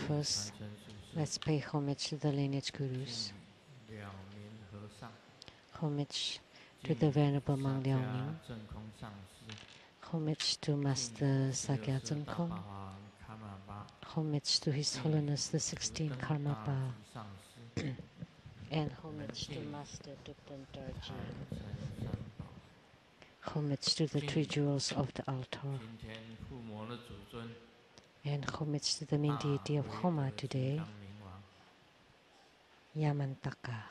First, let's pay homage to the lineage gurus. Homage to the Venerable Monk Liaoning. Homage to Master Sakya Zengkong. Homage to His Holiness the 16th Karmapa. And homage to Master Dukdan Dorji. Homage to the three jewels of the altar. And homage to the main deity of Homa today, Yamantaka.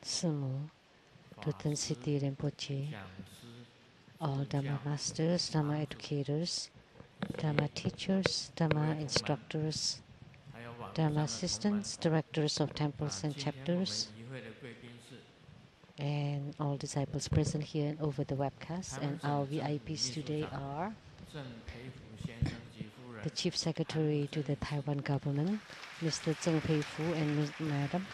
Sumu, Tutan Siddhi Rinpoche, all Dhamma masters, Dhamma educators, Dhamma teachers, Dhamma instructors, Dhamma assistants, directors of temples and chapters, and all disciples present here and over the webcast. And our VIPs today are the Chief Secretary to the Taiwan government, Mr. Zheng Pei-Fu and Madam,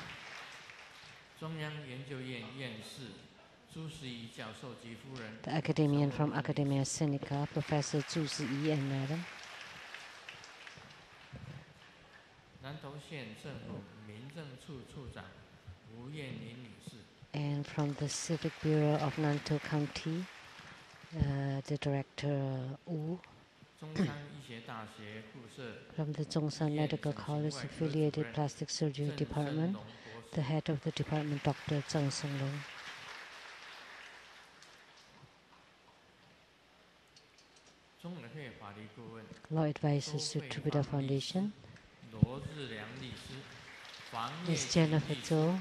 the academician from Academia Sinica, Professor Zhu Ziyi and Madam, and from the Civic Bureau of Nantou County, the Director Wu, from the Zhongshan Medical College Affiliated Plastic Surgery Department, the head of the department, Dr. Zheng Songlong. Law advisors to Tribhuda Foundation, Ms. Jennifer Zhou,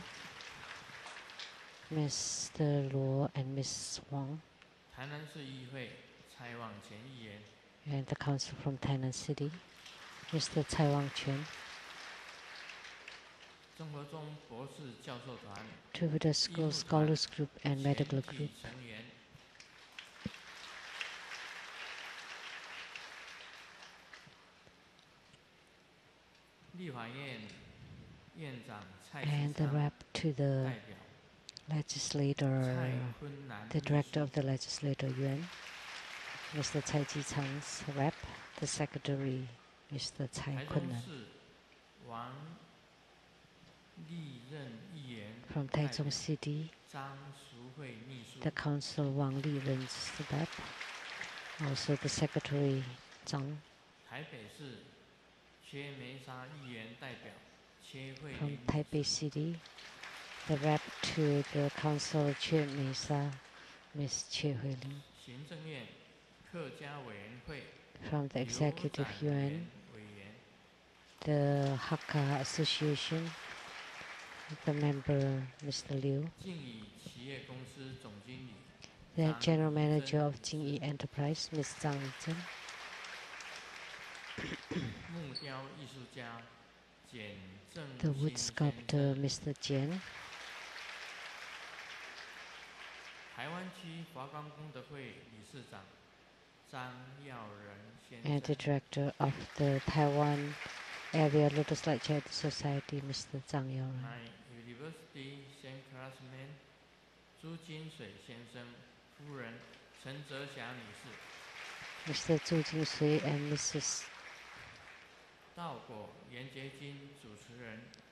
Mr. Luo and Ms. Wang, and the council from Tainan City, Mr. Cai Wang-Quan, Tribhuda School Scholars Group and Medical Group, and the rep to the legislator, the director of the legislator Yuan, Mr. Cai Ji-chang's rep, the secretary, Mr. Cai Kunnan. From Taichung City, the council Wang Li-ren's rep, also the secretary Zhang. From Taipei City, the rep to the council Chue Mesa, Ms. Chie Hui-ling. From the executive yuan, the Hakka Association, the member Mr. Liu, the general manager of Jingyi Enterprise, Ms. Zhang Yizhen, the wood sculptor Mr. Jian, and the director of the Taiwan Area Lotus Light Charity Society, Mr. Zhang Yaoren. Mr. Zhu Jinshui and Mrs.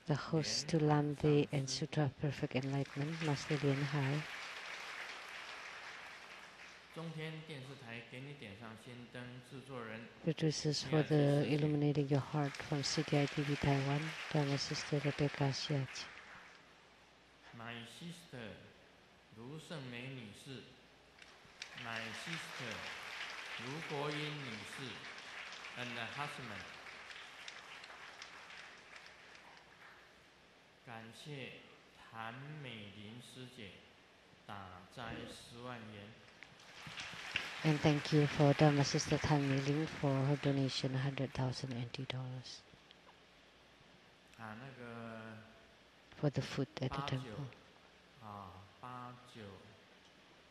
the host to Lamdre and Sutra of Perfect Enlightenment, Master Lien Hai. Producers for the Illuminating Your Heart from CTI TV Taiwan, Dharma Sister Rebecca Xiachi. My sister Lu Sheng-Mei 女士 My sister Lu Guoyin 女士 and the husband. 感谢谭美玲师姐打斋10万元。 And thank you for Dharma Sister Tan Mei-ling for her donation, $100,000 NT. For the food at the temple. 89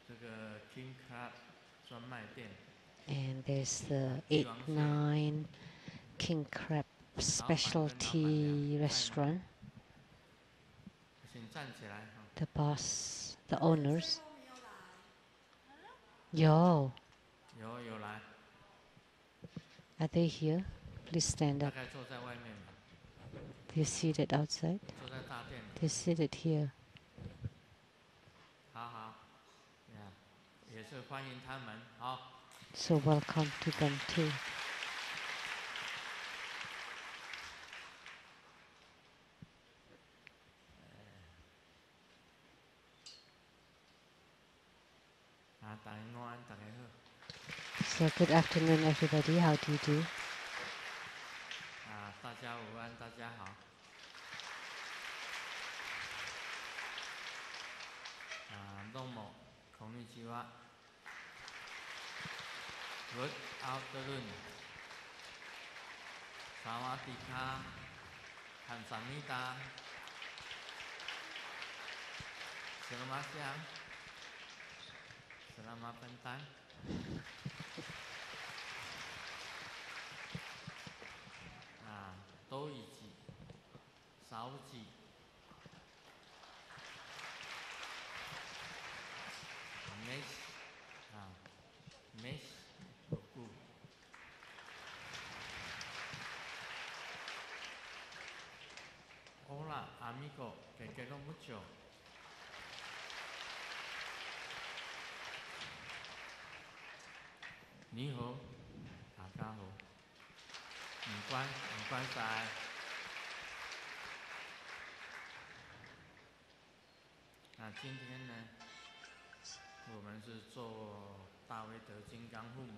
这个 King Crab 专卖店。 And there's the 89 King Crab specialty restaurant. the boss, the owners. Yo. Are they here? Please stand up. They're seated outside. They're seated here. So welcome to them too. So good afternoon, everybody. How do you do? Good afternoon. Sawadika, Kamsahamnida, Selamat siang, selamat petang. Toiji, Sauji, Mesh, Buku. Hola, amigo, que quiero mucho. Ni hao, daga hao. 唔該晒。今天呢，我们是做大威德金刚护摩。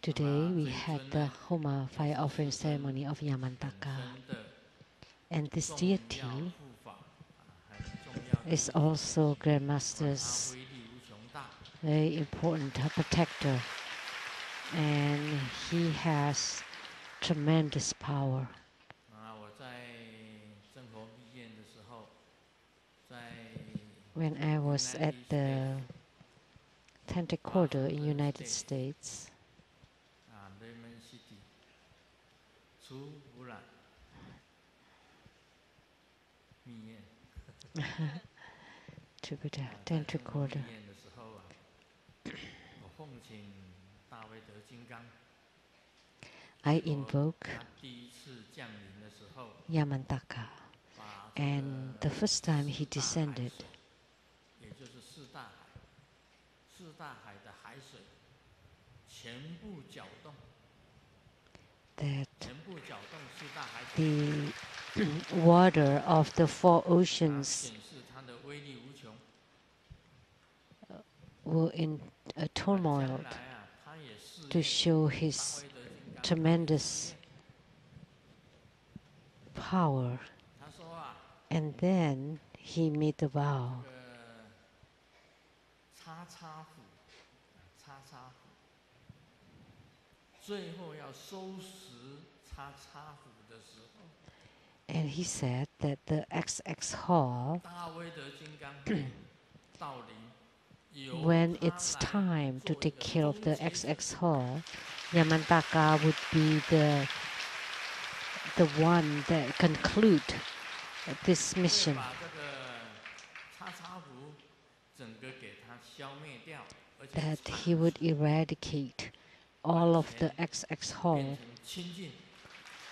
Today we had the Homa fire offering ceremony of Yamantaka, and this deity is also Grandmaster's very important protector, and he has tremendous power. When I was at the Tantric Quarter in United States, Jupiter, Tantric Quarter, I invoke Yamantaka, and the first time he descended, that the water of the four oceans were in a turmoil to show his tremendous power. And then he made the vow. And he said that the XX hall, when it's time to take care of the XX hall, Yamantaka would be the one that conclude this mission. That he would eradicate all of the XX hall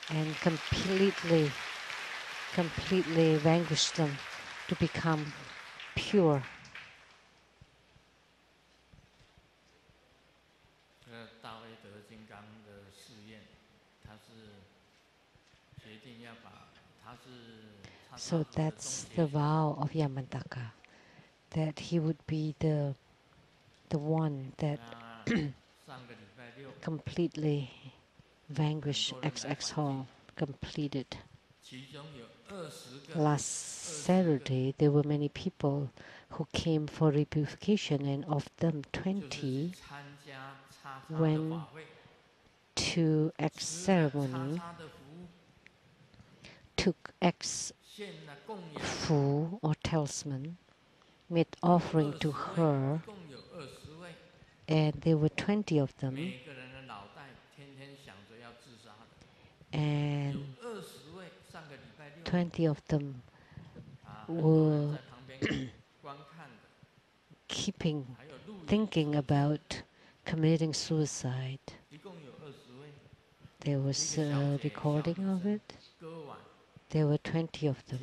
and completely vanquish them to become pure. So that's the vow of Yamantaka, that he would be the one that completely vanquish XX hall, completed. Last Saturday, there were many people who came for repurification, and of them 20 went to X ceremony, took X fu or talisman, made offering to her, and there were 20 of them, and 20 of them were thinking about committing suicide. There was a recording of it. There were 20 of them.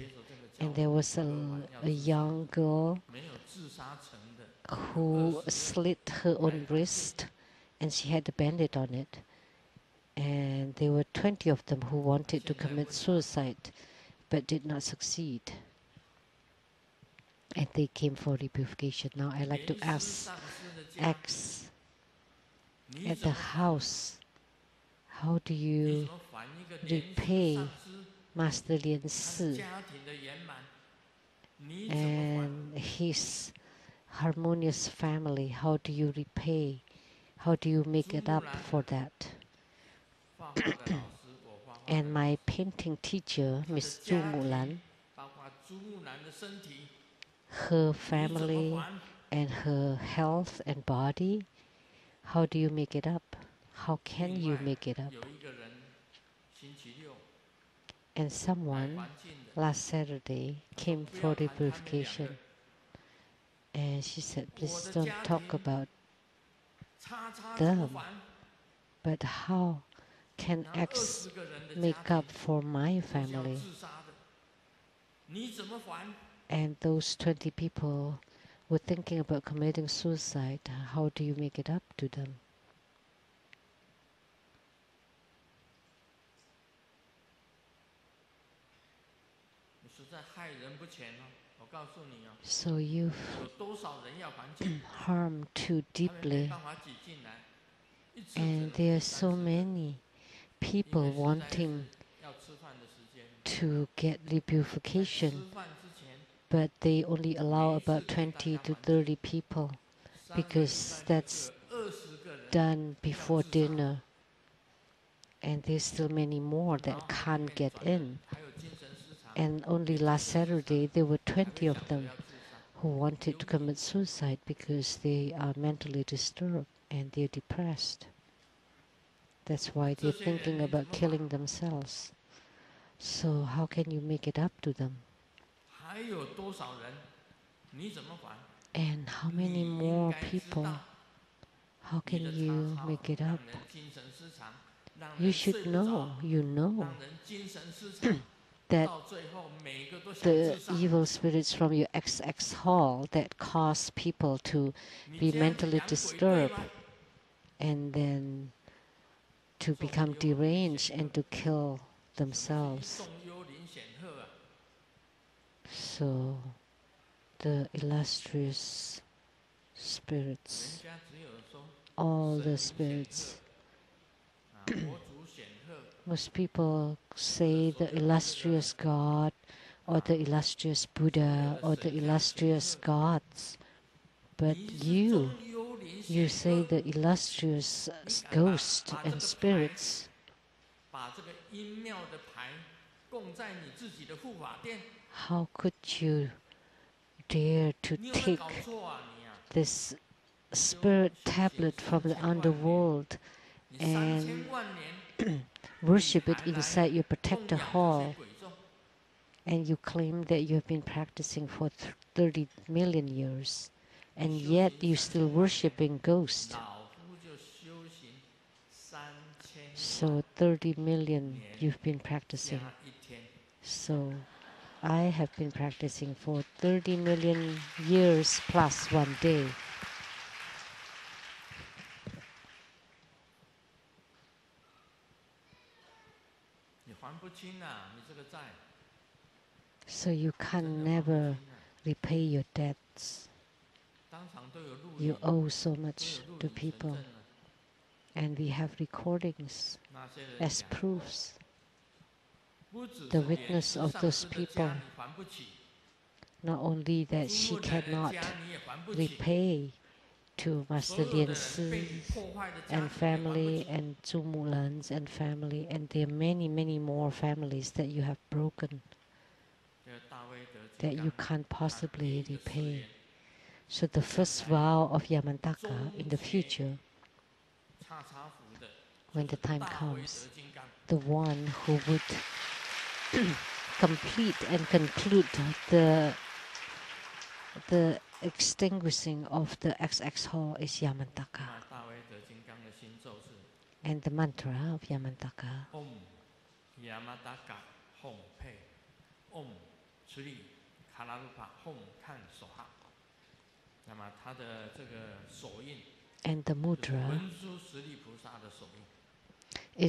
And there was a young girl who slit her own wrist, and she had a bandage on it. And there were 20 of them who wanted to commit suicide, but did not succeed. And they came for repurification. Now I like to ask X at the house, how do you repay Master Lian Si and his harmonious family? How do you repay? How do you make it up for that? And my painting teacher, Miss Zhu Mulan, her family and her health and body, how do you make it up? How can you make it up? And someone last Saturday came for repurification, and she said, please don't talk about them, but how can X make up for my family? And those 20 people were thinking about committing suicide. How do you make it up to them? So you've harmed too deeply, and there are so many people wanting to get repurification, but they only allow about 20 to 30 people because that's done before dinner, and there's still many more that can't get in. And only last Saturday there were 20 of them who wanted to commit suicide because they are mentally disturbed and they're depressed. That's why they're thinking about killing themselves. So how can you make it up to them? And how many more people? How can you make it up? You should know, you know, that the evil spirits from your XX hall that cause people to be mentally disturbed and then to become deranged and to kill themselves. So the illustrious spirits, all the spirits, most people say the illustrious God or the illustrious Buddha or the illustrious gods, but you say the illustrious ghosts and spirits. How could you dare to take this spirit tablet from the underworld and worship it inside your protector hall, and you claim that you have been practicing for 30 million years, and yet you're still worshipping ghosts? So 30 million you've been practicing. So I have been practicing for 30 million years plus 1 day. So you can never repay your debts. You owe so much to people. And we have recordings as proofs. The witness of those people, not only that she cannot repay to Master Lian Si and family and Zhu Mulan's and family, and there are many, many more families that you have broken that you can't possibly repay. So the first vow of Yamantaka in the future, when the time comes, the one who would complete and conclude the extinguishing of the XX hall is Yamantaka. And the mantra of Yamantaka. Om Yamantaka Hom Pei Om Sri Kalarupa Hom Kan Soha. 那么它的这个手印 And the mudra 文殊实力菩萨的手印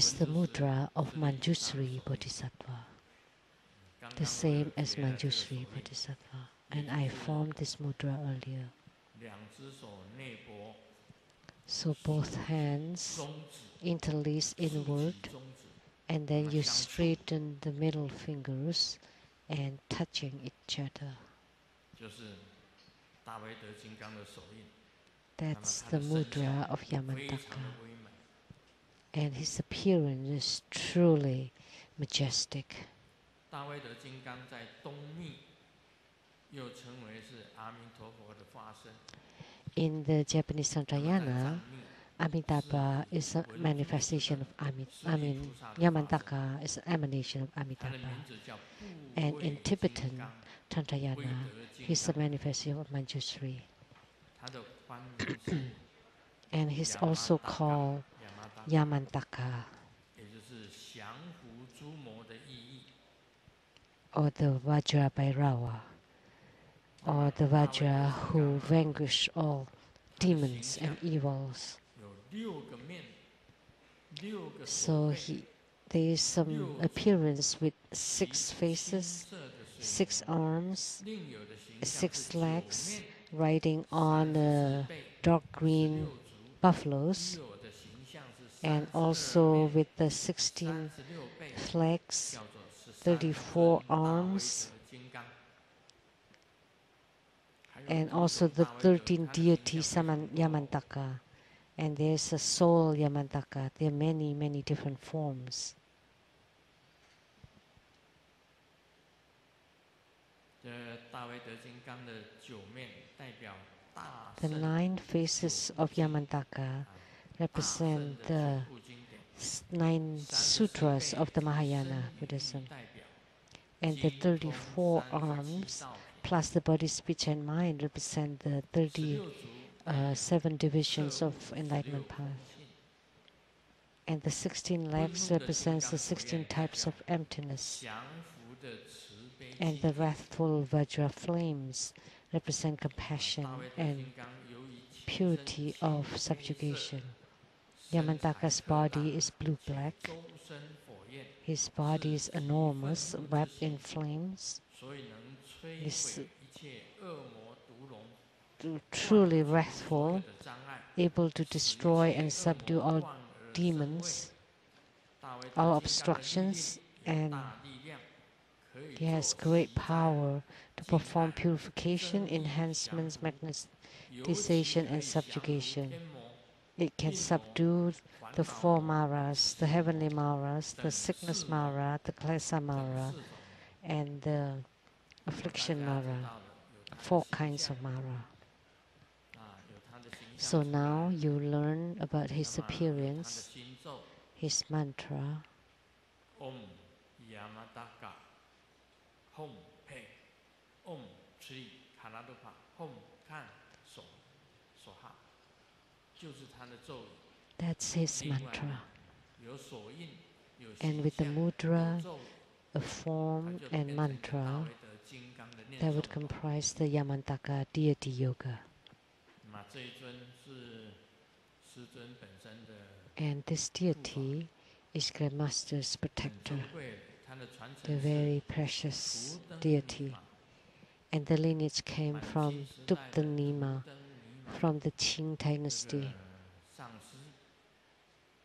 is the mudra of Manjusri Bodhisattva, the same as Manjusri Bodhisattva. And I formed this mudra earlier. 两只手内脖 So both hands 中指 interlace 竖起 inward, 中指 and then you straighten the middle fingers and touching each other. 就是大威德金刚的手印 That's the mudra of 非常的 Yamantaka. 威猛 And his appearance is truly majestic. 大威德金刚在东密又称为是阿弥陀佛的化身 In the Japanese Santrayana, Amitabha is a manifestation of Yamantaka is an emanation of 它的 Amitabha. 名字叫 And 部 in 位 Tibetan 金刚 Tantrayana, 威德 he's 金 a 刚 manifestation of Manjusri. 它的梵名是 And he's also called Yamantaka, 也就是降伏诸魔的意义 or the Vajrabhairava, or the Vajra who vanquish all demons and evils. 有6个面 6个 So 手背 there is some appearance with 6 faces, 金色的水 6 arms, 另有的形象 6 是 legs, 9面 riding on 34背 dark green 6足 buffaloes, 有的形象是 and 32 also 面 with the 16 36背 flags, 叫做13 34 尊大威 arms, 德金刚 and also the 13 deities Yamantaka. And there's a soul Yamantaka. There are many, many different forms. 这大威德金刚的9面代表大 The 圣 9 faces of Yamantaka 大 represent 圣的 the 9部经典 9 sutras of the Mahayana Buddhism. And the 34 arms plus the body, speech, and mind represent the 37 divisions of enlightenment path. And the 16 legs represents the 16 types of emptiness. 降伏的慈悲 And 心 the wrathful Vajra flames represent compassion 大威德 and 金刚由于其 purity 身 of 青黑色 subjugation. 身材 Yamantaka's 特大 body is blue-black. 周身火焰 His body is enormous, wrapped in flames. 所以能摧 This 毁一切恶魔毒龙 truly 所有 wrathful, 的障碍 able to 使一 destroy 切 and 恶 subdue 魔 all 望而生畏 demons, 大威 all 德金刚的力力 obstructions, 有 and 大力量可以 he has 做 great 习灾 power to 静 perform 态 purification, 增益 enhancements, 降伏 尤其 magnetization, 可 and 以降服 subjugation. 天魔 It can 病魔 subdue 烦 the 恼 four 魔 maras, the 死 heavenly 魔 maras, the 等 sickness 4魔 mara, the klesa 等 mara, 4种 and the 大 affliction 家知 mara, 道了有它的 4 形 kinds 象 of mara. 有它的形 So 象出 now 来 you learn about 那 his 么有它的 appearance, 心咒 his mantra, Om Yamantaka Hom Pei Om Sri Kalarupa Hom Kan Soha 就是它的咒语 that's his 另外 mantra. 有手印有 And 形 with the 象 mudra, 有咒语 a 它 form 就 and 变成一个大 mantra 威德金刚的念 that 诵 would comprise the Yamantaka deity yoga. 那么这一尊是师尊本身的 And this deity is Grandmaster's 很 protector, 珍贵的，它的传 the 承是 very precious 图灯尼 deity. 玛 And the lineage came 满清 from 时代的图 Tupten Nima, 灯尼玛 from the Qing 这个 dynasty. 上师，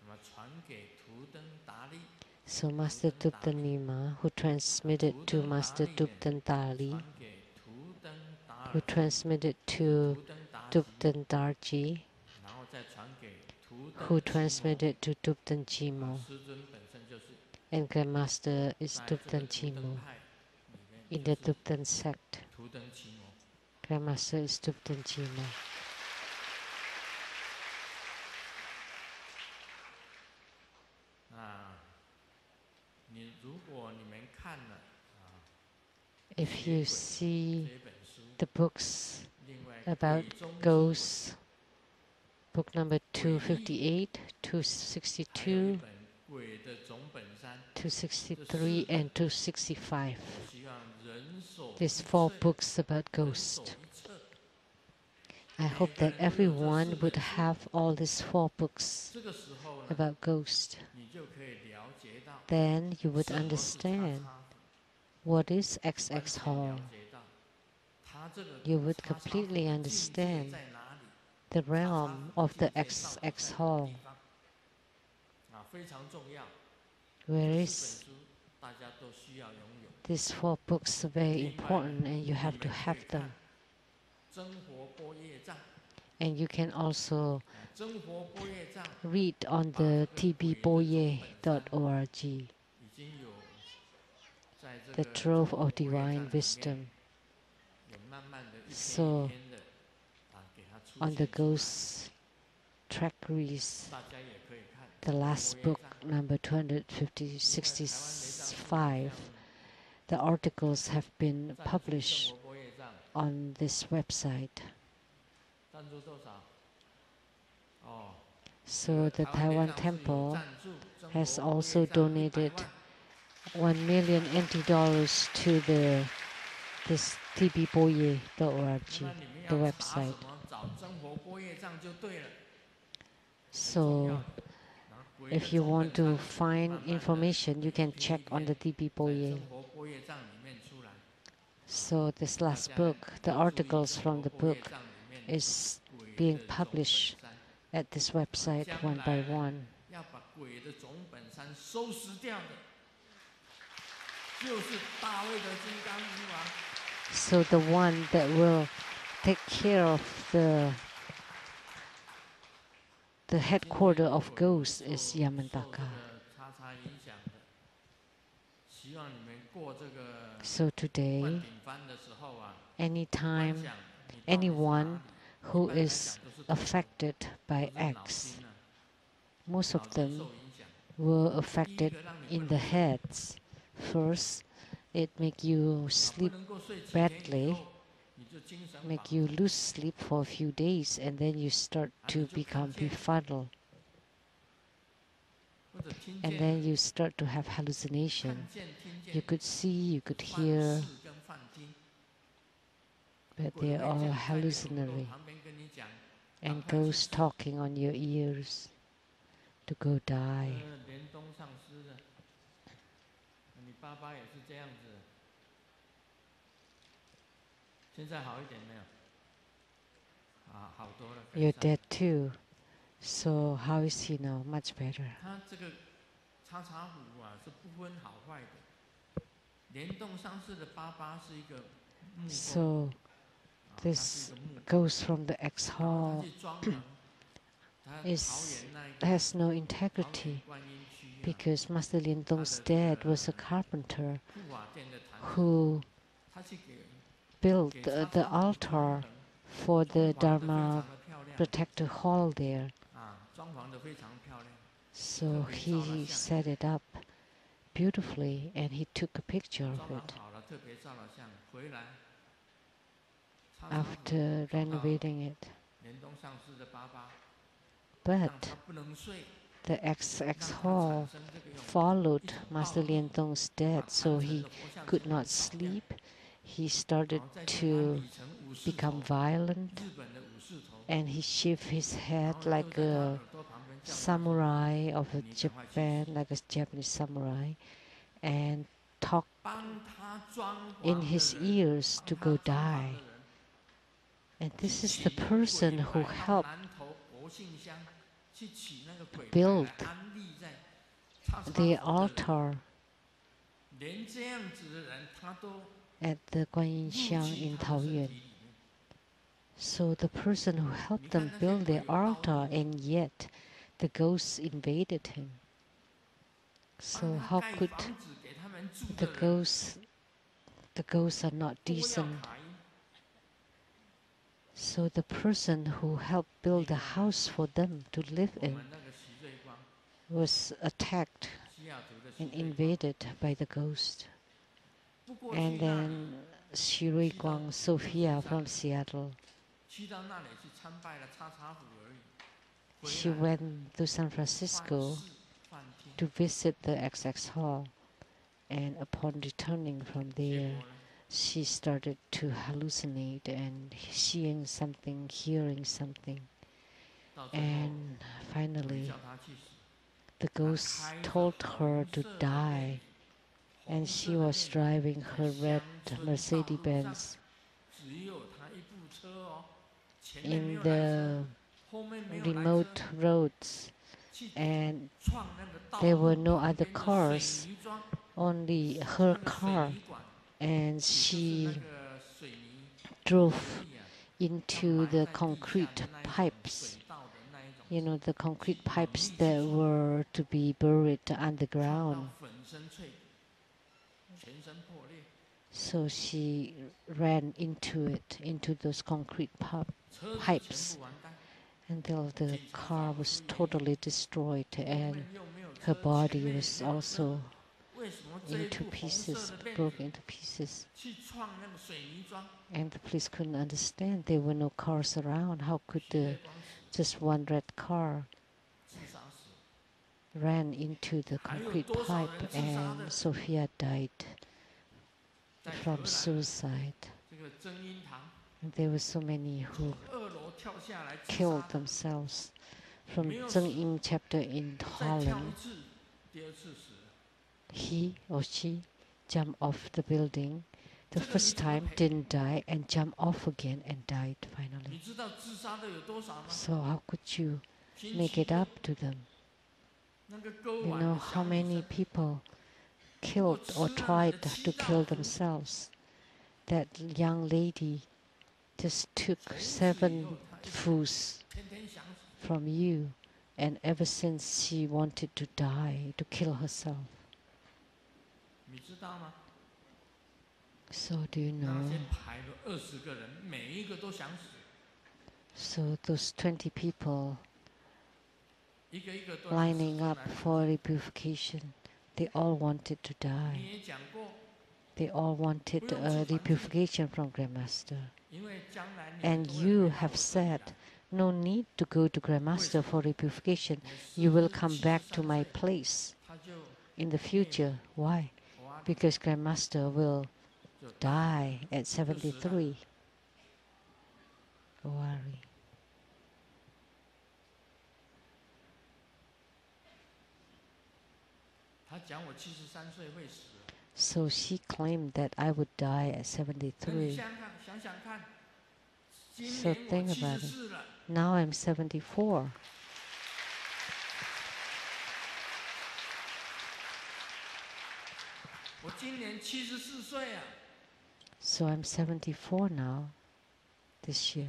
那么传给图灯达利， So Master 图灯达 Tupten 利 Nima, who transmitted 图 to 灯达 Master 利呢 Tupten Dali, 传给图灯达 who 尔， transmitted 图 to 灯达吉， Tupten Darji, 然后再传给图 who 灯奇摩。 transmitted to Tupten Jimo. 师尊本身就是 And Grandmaster is 在这个 Tupten 图灯 Jimo. 派里面 In 就 the 是 Tupten sect, 图灯奇摩。 Grandmaster is Tupten Jimo. 那如果你们看了 if you see 这本书。 the books 另外， about 鬼中之鬼 ghosts, book number 诡异， 258, 还有一 262, 本《鬼的总本山》， 263, and 265. 我希望人手 These 一 4 册， books about 人手 ghosts. 一册， I 每 hope 个 that 人都有这4 everyone 本 would 书。 have all these 4 books 这个时候呢， about ghosts. 你就可以了解到 Then you would 什么是叉 understand 叉， what is 完 XX 全了 Hall. 解到它这个 You would 叉叉 completely 的境界 understand 在哪里， the 叉叉 realm 的 of the 境界到底在 XX 什么 Hall, 地方啊，非常重要。 where 这 is 4本书大家都需要拥有。 these 4 books are very 另外呢， important and you 你 have 们 to 可 have 以看 them. 真活波业障， And you can also 真活波业障 read on 把 the 这个鬼的总本山 tbboye.org, 已经有在这 the 个真 trove 活 of 波业 divine 障里面 wisdom. 有慢慢的一篇 So 一篇的给它出 on the 现出来， ghost trackeries, 大家也可以看 the 真活 last 波业 book, 障。 number 另外，台湾雷藏寺好265, 像 the articles have been 赞助真 published 活波业障 on this website. 赞助多少？哦， So the 台湾雷 Taiwan 藏寺有 temple 赞助真 has 活波 also 业障100 donated 万。 1 million NT dollars to this tbboye.org, 那你们 the 要查 website. 什么？找真活波业障就对了，很重 So 要的。然后鬼 if 的 you 总 want 本 to 山 find 慢慢的 information, you 一 can 篇 check 一 on 篇 the 在 tbboye. 真活波业障里面出来。 So this 大 last 家 book, the 要注意 articles 真 from 活 the 波业 book 障里面 is 鬼 being 的总本 published 山， at this website 将 one by 来 one. 要把鬼的总本山收拾掉的，就是大卫的金刚之王。 So the one that will take care of the 今天 headquarter 如 of 果有 ghosts 受 is 这 Yamantaka. 个叉叉影响的，希望你们过这个 So 万 today, 顶番的时候啊，观 anytime 想你到底是哪 anyone 里？一 who 般来 is 讲都是头， affected 都 by 是脑 X, 筋啊， most 脑 of 筋 them 受影响。 were 第一 affected 个让你不 in 能 the 睡， heads. First, it make you 不 sleep 能够睡几天以 badly, 后，你就精神恍 make you 惚， lose sleep for a few days, and then you start 啊， to 你就看 become 见 befuddled, 或者听 and 见 then 的， you start to have 看 hallucination. 见听 You 见 could see, you could 幻 hear, 视跟幻听。 but 鬼 they're 会这 all 样在你耳朵 hallucinatory, 旁边跟你讲， and 赶快去 ghosts 死。 talking on your ears to go die. 连东上师的，你爸爸也是这样子。现在好一点没有？啊，好多了。 You're 改善 dead too. So how is he now? Much better. 他这个叉叉虎啊，是不分好坏的。联动上市的爸爸是一个木工， So 他是一 this 个木工， goes from the X 然后 Hall 他去装潢，他桃 is 园那一个 has no 桃园 integrity 观音区啊， because Master Lin Tong's dad was a carpenter 护法殿的坛子， who 他去给 built 给 the 叉叉虎 altar 装 for 潢 the 的非 Dharma 常的漂亮 Protector Hall there. 啊，装潢的非常漂亮。 So he set it up beautifully and he took a picture 装 of 潢 it 好了，特别照了相，回来叉叉虎 after 找到 renovating it. 联动上市的爸爸， But 让他不能睡， the 让 XX 他产 Hall 生这个 followed 一种 Master 暴力， Lin Tong's 把 death, 坛 so 城 he 的佛像 could 全部 not 扫掉， sleep. He 然 started 后再去 to 安理成武士 become 头， violent 日本的武士头， and he shaved his 然 head 后就 like 在他 a 耳朵旁边叫他说 samurai of a 你赶快去 Japan, 死， like a Japanese samurai, and talked 帮他装 in 潢的 his 人， ears 帮 to 他 go 装潢 die. 的人， And 去 this is 请 the 那个鬼 person 牌 who 到 helped 南头国信乡，去请那个鬼牌 build 来安利在叉叉 the 佛的人， altar 连这样子的人他都 at the 观音入乡侵 in 他的身 Taoyuan. 体里面。 So the person who 你 helped 看 them 那些 build 鬼 their 有道 altar, 路， and yet the ghosts invaded him. 帮 So 他 how 盖 could 房子给他们住 the 的人 ghosts are not 都要 decent? 卡音。 So the person who helped build a house for them to live 我 in 们那个徐瑞光， was attacked 西雅图的徐 and 瑞光， invaded by the ghost. And then Shirui Guang Sophia from Seattle. She went to San Francisco to visit the XX Hall, and upon returning from there, she started to hallucinate and seeing something, hearing something. And finally, the ghost told her to die, and she was driving her red Mercedes-Benz in the remote roads, and there were no other cars, only her car, and she drove into the concrete pipes, you know, the concrete pipes that were to be buried underground. So she ran into it, into those concrete pipes, until the car was totally destroyed and her body was also into pieces, broke into pieces. And the police couldn't understand. There were no cars around. How could just one red car ran into the concrete pipe, and Sophia died from suicide. And there were so many who killed themselves. From Sheng-Yen chapter in Holland, he or she jumped off the building the first time, didn't die, and jumped off again and died finally. So how could you make it up to them? You know how many people killed or tried to kill themselves? That young lady just took 7 foods from you, and ever since she wanted to die, to kill herself. So do you know? So those 20 people lining up for repurification, they all wanted to die. They all wanted repurification from Grandmaster. And you have said, no need to go to Grandmaster for repurification. You will come back to my place in the future. Why? Because Grandmaster will die at 73. Worry. So she claimed that I would die at 73. So think about it. Now I'm 74. So I'm 74 now, this year.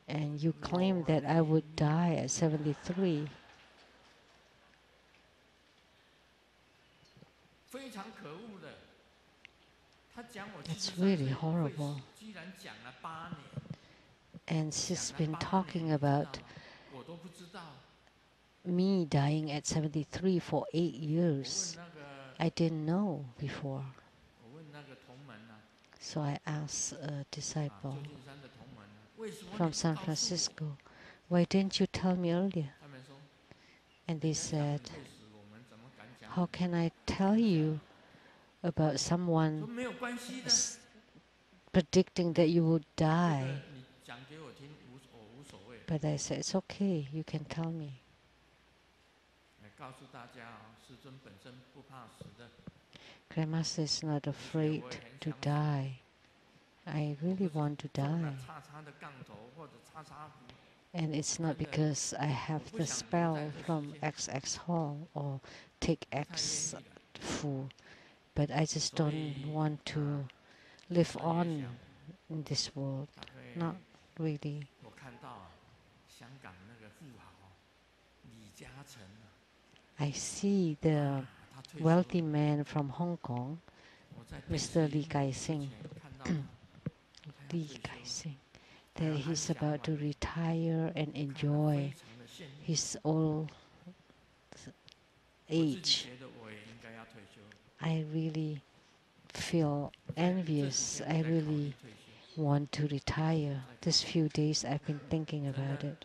And you claim that I would die at 73. It's really horrible. And she's been talking about me dying at 73 for 8 years. I didn't know before. So I asked a disciple from San Francisco, why didn't you tell me earlier? And they said, how can I tell you about someone predicting that you would die? But I said, it's okay, you can tell me. Grandmaster is not afraid to die. I really want to die. And it's not because I have the spell from XX Hall or take X food, but I just don't want to live on in this world. Not really. I see the wealthy man from Hong Kong, Mr. Lee Kai-sing, that he's about to retire and enjoy his old age. I really feel envious. I really want to retire. These few days I've been thinking about it.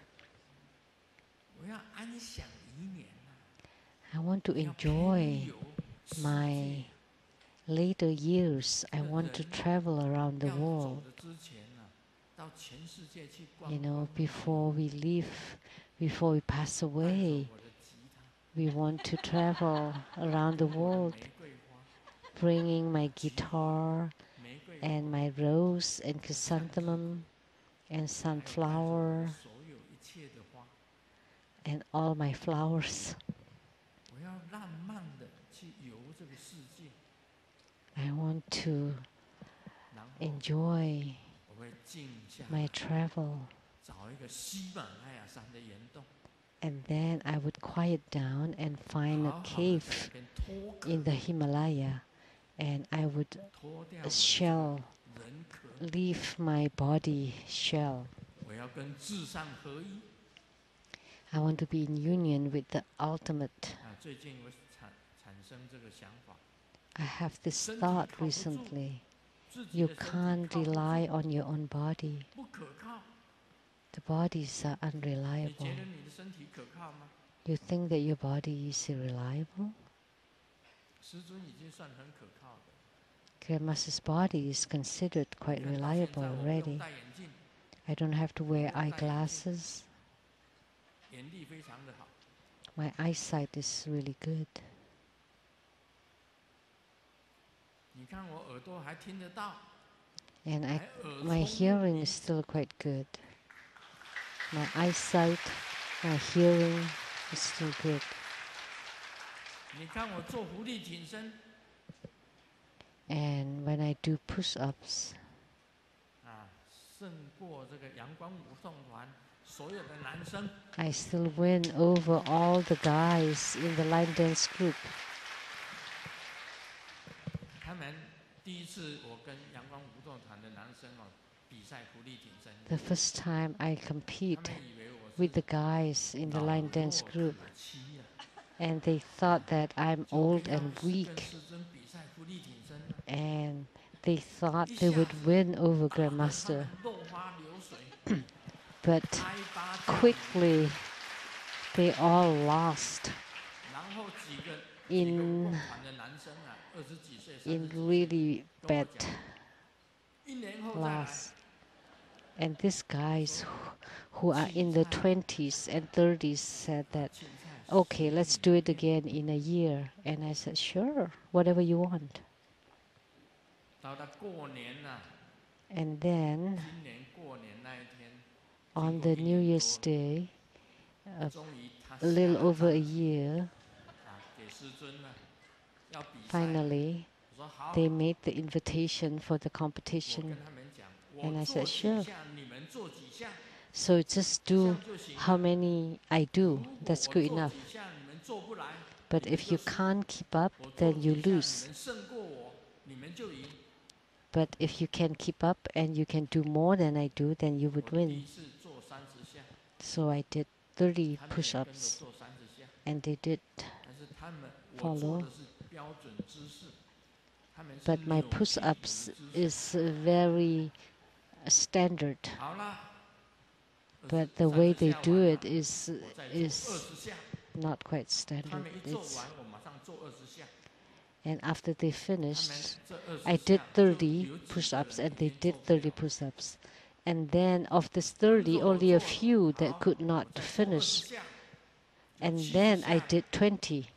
I want to enjoy my later years. I want to travel around the world. You know, before we leave, before we pass away, we want to travel around the world, bringing my guitar and my rose and chrysanthemum and sunflower and all my flowers. I want to enjoy my travel. And then I would quiet down and find a cave in the Himalaya, and I would leave my body shell. I want to be in union with the ultimate. I have this thought recently. You can't rely on your own body. The bodies are unreliable. You think that your body is reliable? Grandmaster's body is considered quite reliable already. I don't have to wear eyeglasses. My eyesight is really good. And my hearing is still quite good. My eyesight, my hearing is still good. And when I do push-ups, I still win over all the guys in the line dance group. The first time I compete with the guys in the line dance group, and they thought that I'm old and weak, and they thought they would win over Grandmaster. But quickly they all lost in really bad loss. And these guys who are in the 20s and 30s said that, okay, let's do it again in a year. And I said, sure, whatever you want. And then on the New Year's Day, a little over a year, finally, they made the invitation for the competition. And I said, sure. So just do how many I do. That's good enough. But if you can't keep up, then you lose. But if you can keep up and you can do more than I do, then you would win. So I did 30 push-ups, and they did follow. But my push-ups is very standard. But the way they do it is not quite standard. And after they finished, I did 30 push-ups and they did 30 push-ups. And then of this 30, only a few that could not finish. And then I did 20.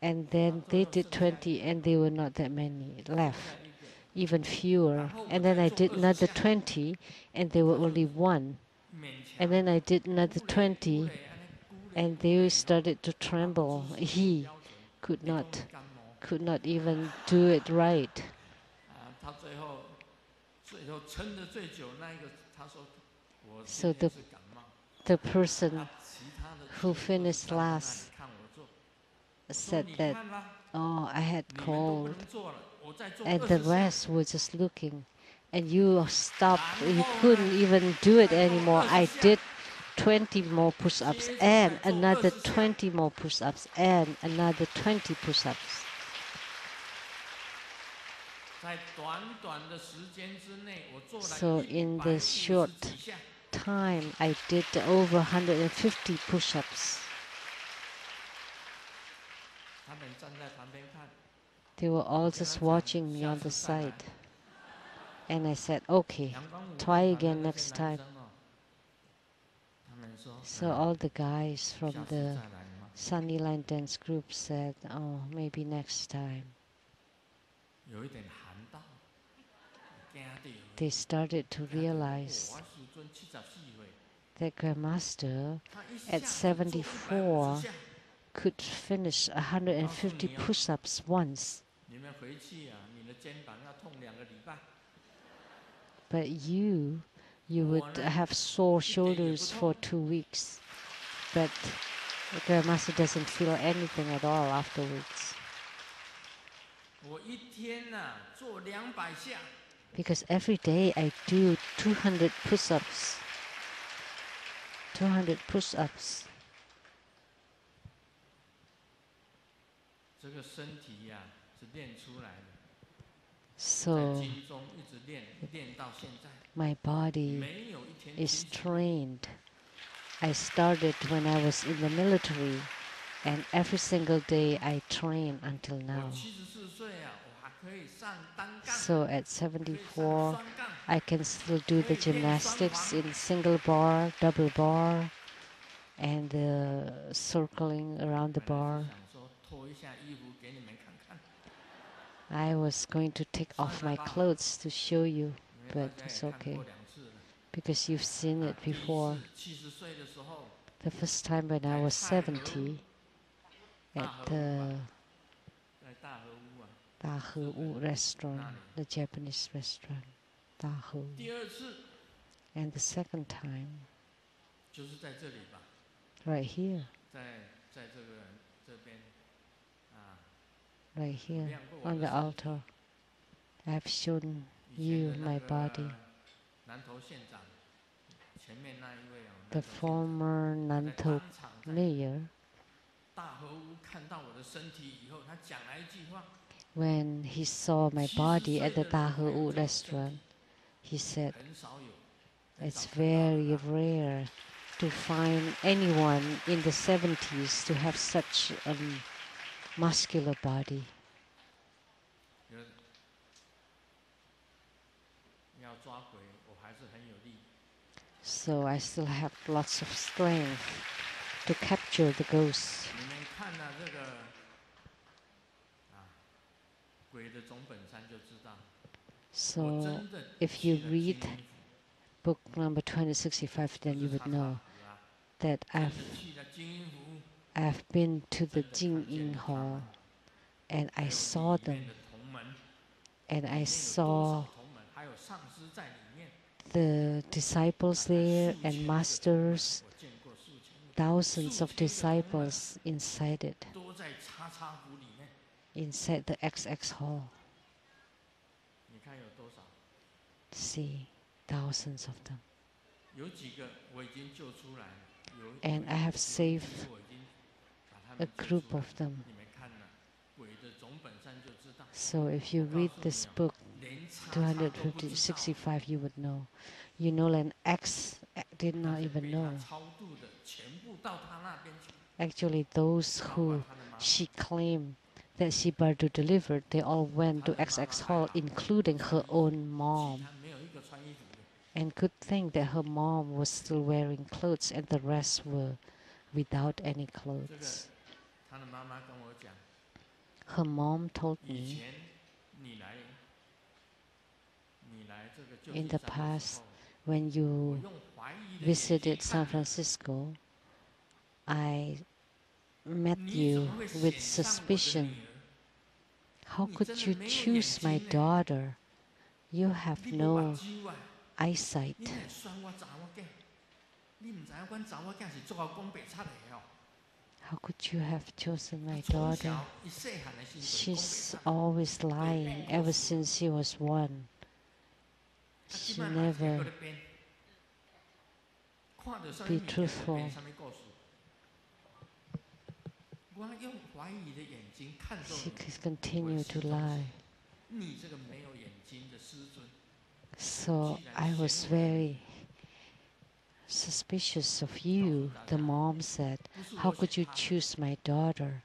And then they did 20 and there were not that many left, even fewer. And then I did another 20 and there were only one. And then I did another 20 and they started to tremble. He could not even do it right. So the person who finished last said that, oh, I had cold, and the rest were just looking, and you stopped, you couldn't even do it anymore. I did 20 more push-ups and another 20 more push-ups and another 20 push-ups. So in the short time, I did over 150 push-ups. They were all just watching me on the side. And I said, okay, try again next time. So all the guys from the Sunny Line Dance group said, oh, maybe next time. They started to realize that Grandmaster at 74 could finish 150 push-ups once. But you would have sore shoulders for 2 weeks. But the Grandmaster doesn't feel anything at all afterwards. Because every day I do 200 push-ups. 200 push-ups. So my body is trained. I started when I was in the military, and every single day I train until now. So at 74, I can still do the gymnastics in single bar, double bar, and circling around the bar. I was going to take off my clothes to show you, but it's okay, because you've seen it before. The first time when I was 70 at the Dahe-Wu restaurant, the Japanese restaurant, Dahe-Wu. And the second time, right here. Right here on the altar, I have shown you my body. The former Nantou mayor, when he saw my body at the Dahe-Wu restaurant, he said, it's very rare to find anyone in the 70s to have such a muscular body. So I still have lots of strength to capture the ghosts. So if you read book number 2065, then you would know that I've been to the Jing-Yin Hall, and I saw them, and I saw the disciples there and masters, thousands of disciples inside it, inside the XX hall. See, thousands of them. And I have saved a group of them. So if you read this book, 265, you would know. You know, and X did not even know. Actually, those who she claimed that she Bardu delivered, they all went to XX Hall, including her own mom. And good thing that her mom was still wearing clothes and the rest were without any clothes. Her mom told me, in the past, when you visited San Francisco, I met you with suspicion. How could you choose my daughter? You have no eyesight. How could you have chosen my daughter? She's always lying ever since she was 1. She never be truthful. She continued to lie. So I was very suspicious of you, the mom said. How could you choose my daughter?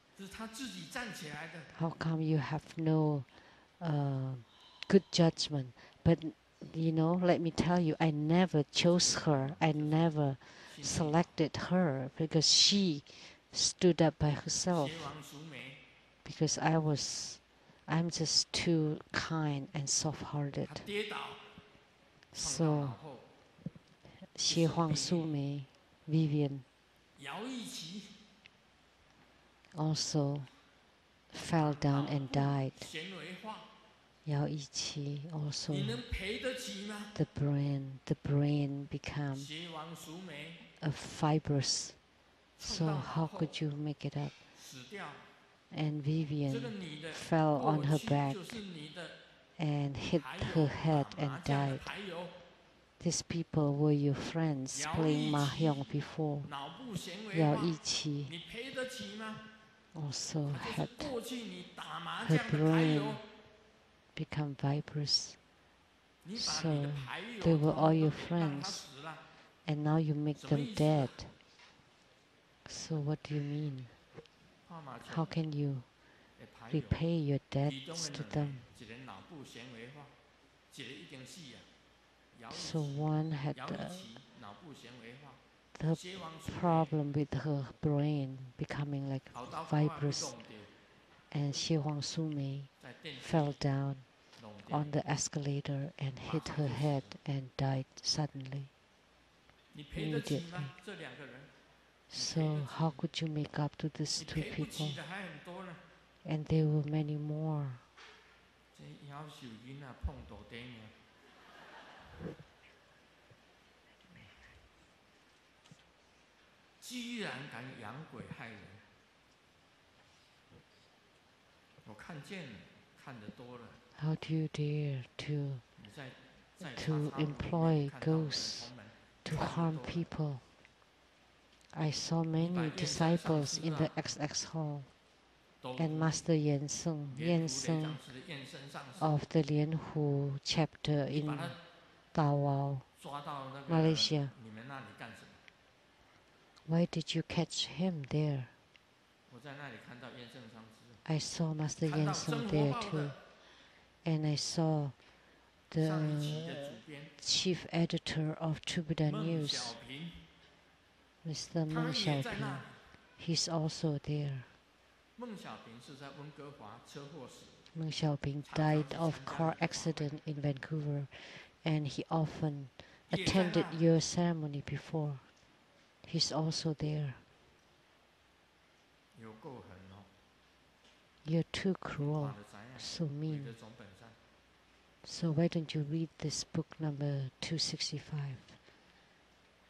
How come you have no good judgment? But you know, let me tell you, I never chose her. I never selected her because she stood up by herself. Because I'm just too kind and soft-hearted. So, Xie Huang Su Mei, Vivian, also fell down and died. Yao Yiqi also, the brain became a fibrous. So how could you make it up? And Vivian fell on her back and hit her head and died. These people were your friends playing mahjong before. Yao Yiqi also had her brain become fibrous. So they were all your friends, and now you make them dead. So what do you mean? How can you repay your debts to them? So one had the problem with her brain becoming like fibrous, and Xie Huang Su Mei fell down on the escalator and hit her head and died suddenly, immediately. So how could you make up to these two people? And there were many more. How do you dare to employ ghosts to harm people? I saw many disciples in the XX hall, and Master Yen Seng of the Lianhu chapter in Tawau, Malaysia. Why did you catch him there? I saw Master Yen Seng there too, and I saw the chief editor of Trubada News, Mr. Meng Xiaoping. He's also there. Meng Xiaoping died of car accident in Vancouver, and he often attended your ceremony before. He's also there. You're too cruel, so mean. So why don't you read this book number 265,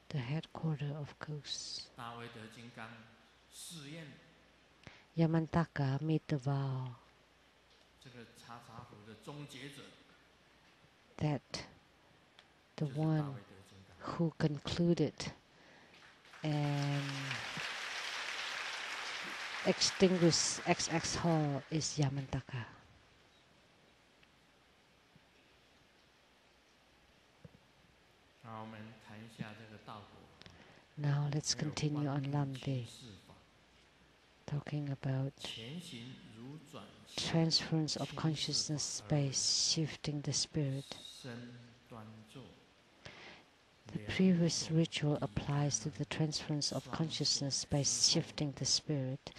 The Headquarter of Ghosts? Yamantaka made the vow that the one who concluded and extinguished XX Hall is Yamantaka. Now let's continue on Lamdre, talking about transference of consciousness by shifting the spirit. The previous ritual applies to the transference of consciousness by shifting the spirit.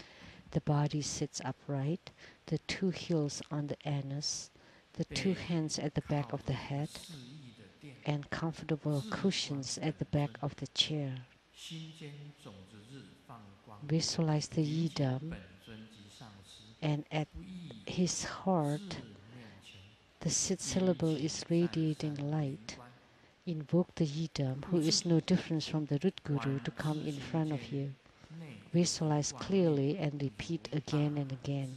The body sits upright, the two heels on the anus, the two hands at the back of the head, and comfortable cushions at the back of the chair. Visualize the yidam, and at his heart, the sit syllable is radiating light. Invoke the yidam, who is no different from the root guru, to come in front of you. Visualize clearly and repeat again and again.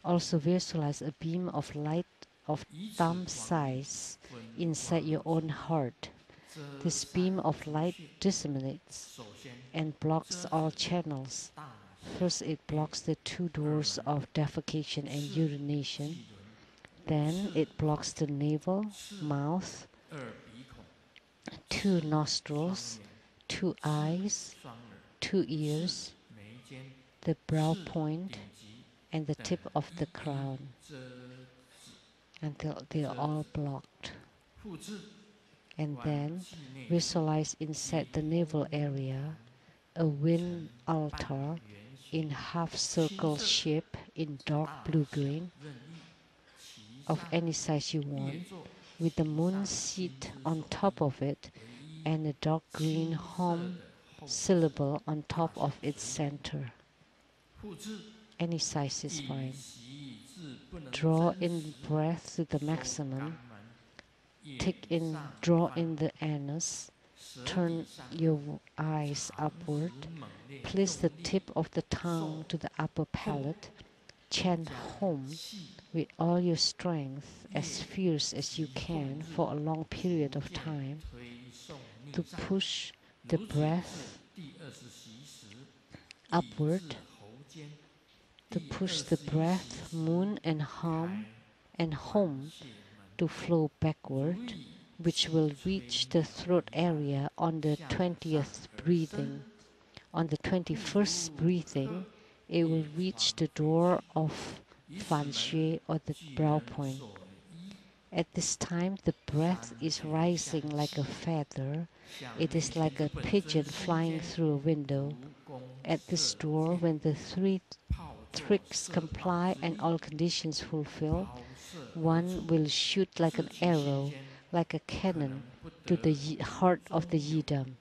Also visualize a beam of light of thumb size inside your own heart. This beam of light disseminates and blocks all channels. First, it blocks the two doors of defecation and urination. Then it blocks the navel, mouth, 二鼻孔、 2 双 nostrils, 眼、 2 eyes, 双耳、 2 四 ears, 眉间、 the brow 四 point, 顶级 and the 等 tip of the 一一 crown 遮止。 until they are all blocked. 复制 And 管 then 气内处 visualize inside the navel area a wind 呈半 altar 圆形 in half circle 青色 shape in 大 dark 小 blue-green 任意，其 of 上 any size you 列 want, 作 with the 其 moon 上 seat 金之 on 所 top 依 of it 唯一 and a dark green 青色 home 的后字 syllable on 大 top 小 of its 随缘。 center. 复制 Any size is 以 fine. 习至不能 Draw 真 in 实 breath to the 收肛 maximum. 门，眼 Take in, 上 draw 翻 in the anus. 舌 Turn 底上 your eyes 长 upward. 时猛烈 Place 用 the 力 tip of the tongue 受 to the upper 后 palate. Chant 将 home 气 with all your strength, as 越 fierce as you 急后 can 至 for a long period 逐 of 渐 time, 推送逆 to 上， push the 如此至 breath 第20习时，以 upward, 至喉间， to 第 push the 21习 breath 时 moon and 开 hum and 管 home 穴门， to flow 足 backward, 以 which 气 will 吹 reach the 鸟 throat 一样 area on the 向上 20th 而 breathing. 生， On the 21st 不足 breathing, 客 it will 一 reach 床 the 废 door 去， of 以此 Fan 门 Xue or the 巨 brow 人 point. 所依， At this time, the 三 breath is 点 rising 向 like a 气， feather. 向 It 内 is 心 like 之 a 本 pigeon 尊心 flying 间， through a window. 足弓 At 射 this door, 箭， when the 3炮作 tricks 射道 comply 之 and 意， all conditions fulfill, 抛射而 one 出， will shoot like 自 an 取心 arrow, 间， like a 可能 cannon, 不 to 得 the 于 heart of 中 the 有， yidam.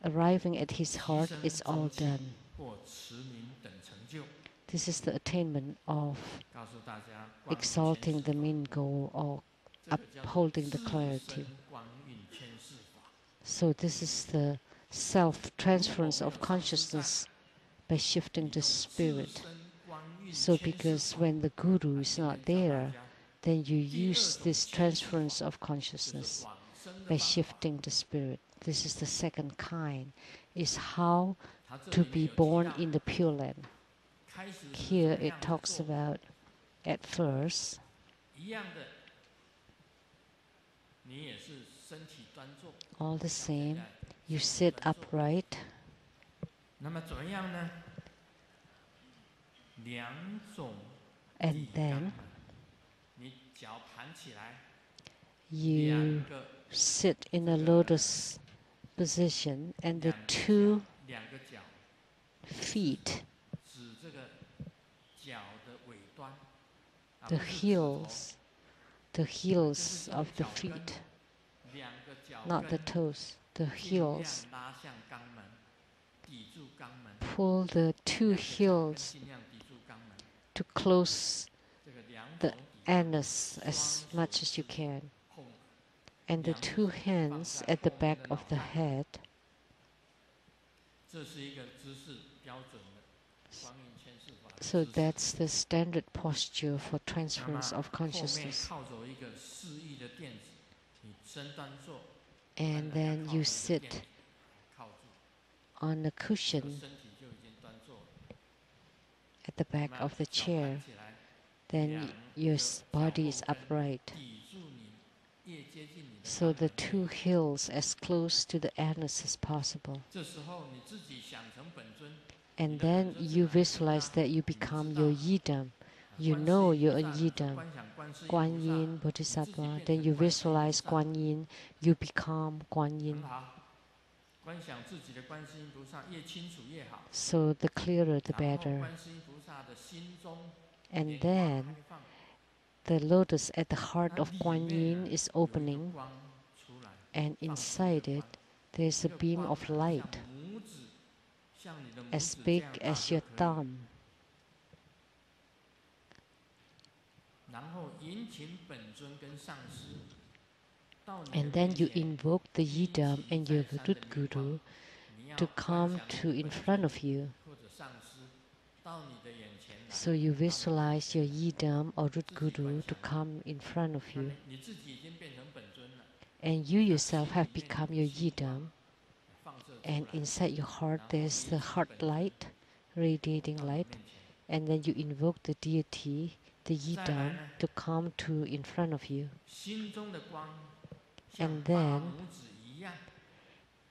Arriving at his 提 heart, 升 it's 中 all 气 done. 或持名等成就。 This is the attainment of 告诉大家，光阴千 exalting 世 the 法， main goal or 这个叫做 upholding the 自 clarity. 身光运千世法。 So this is the 如果 self-transference 没有 of 上师在， consciousness by shifting 你 the 用自 spirit. 身光运 So 千世 because 法。 when the guru is 今 not 天教大 there, 家， then you 第二 use 种 this 千世 transference 法 of 就是 consciousness 往生的 by 方法。 shifting the spirit. This is the second kind, is how 它这 to 里面 be 有提 born 到， in the Pure Land. 开始是怎 Here 么 it 样子 talks 做， about at first, 一样的，你也是身体端坐， all the 像现 same, 在 you 身 sit 体端坐。 upright, 那么怎么样呢？两种 and 底肛 then 门，你脚盘起来， you 两个 sit in a 这个 lotus position, and the 两个 two 脚，两个脚 feet, 指这个脚的尾端， the 不是指头， heels, the 就是 heels 用 of the 脚跟， feet, 两个脚 not the 跟 toes, the 尽量 heels. 拉向肛门，抵住肛门， Pull the 两 two 个脚跟 heels 尽量抵住肛门， to close 这个两 the 种底肛门， anus as 双 much 手 as you 持 can, 后， and the 两只 two 手放 hands 在 at the 后面 back 的 of 脑 the 袋， head. 这是一个姿势标准的光阴千世法的 So 姿势。 that's the standard posture for 那么 transference of 后面 consciousness. 靠着一个示意的垫子，你身端坐， And 按着要 then 靠 you 着一个垫 sit 子靠住， on a 这个 cushion 身体就已经端坐了。 at the 那 back 么 of the 脚盘 chair. 起来， Then 两 your 个 body 脚 is 后跟 upright. 抵住你，越接近你的 So 肛 the 门 two 越。 heels as close to the anus as possible. 这时候你自己想成本尊， And then you visualize that you become your yidam. You know you're a yidam, 观想观世音 Guan 菩萨， Yin 你自己 Bodhisattva. 变 Then 成 you 观世音菩 visualize 萨， Guan Yin, you become Guan 很 Yin. 好。观想自己的观世音菩萨越清楚越好， So the clearer the 然后 better. 观世音菩萨的心中 And 莲花 then 开放， the lotus at the heart 那 of 里 Guan 面 Yin is 有一个 opening, 光出来， and 放出一 inside 个 it 光， there's 这 a 个 beam 光 of 像 light 拇指，像你的拇 as 指这 big 样大 as 就 your 可以。 thumb. 然后引请本尊跟上师到你的 And then 面 you 前， invoke the 一 yidam 起 and 再 your 三的 Gurut 念光 Guru 你要 to 观 come 想你 to 的 in 本 front 尊 of you. 或者上师到你的眼前来， So you 到你的眼 visualize 前 your 来 yidam or Root 自己观 Guru to 想， come in front of 那 you. 你自己已经变成本尊了， And you 那 yourself 心 have 里面 become 有 your 心光 yidam, 放射出 and 来， inside your heart 然后 there's 引 the 请 heart 本尊 light, radiating 到你 light, 面前， and then you invoke the deity the yidam to come to in front of you. And then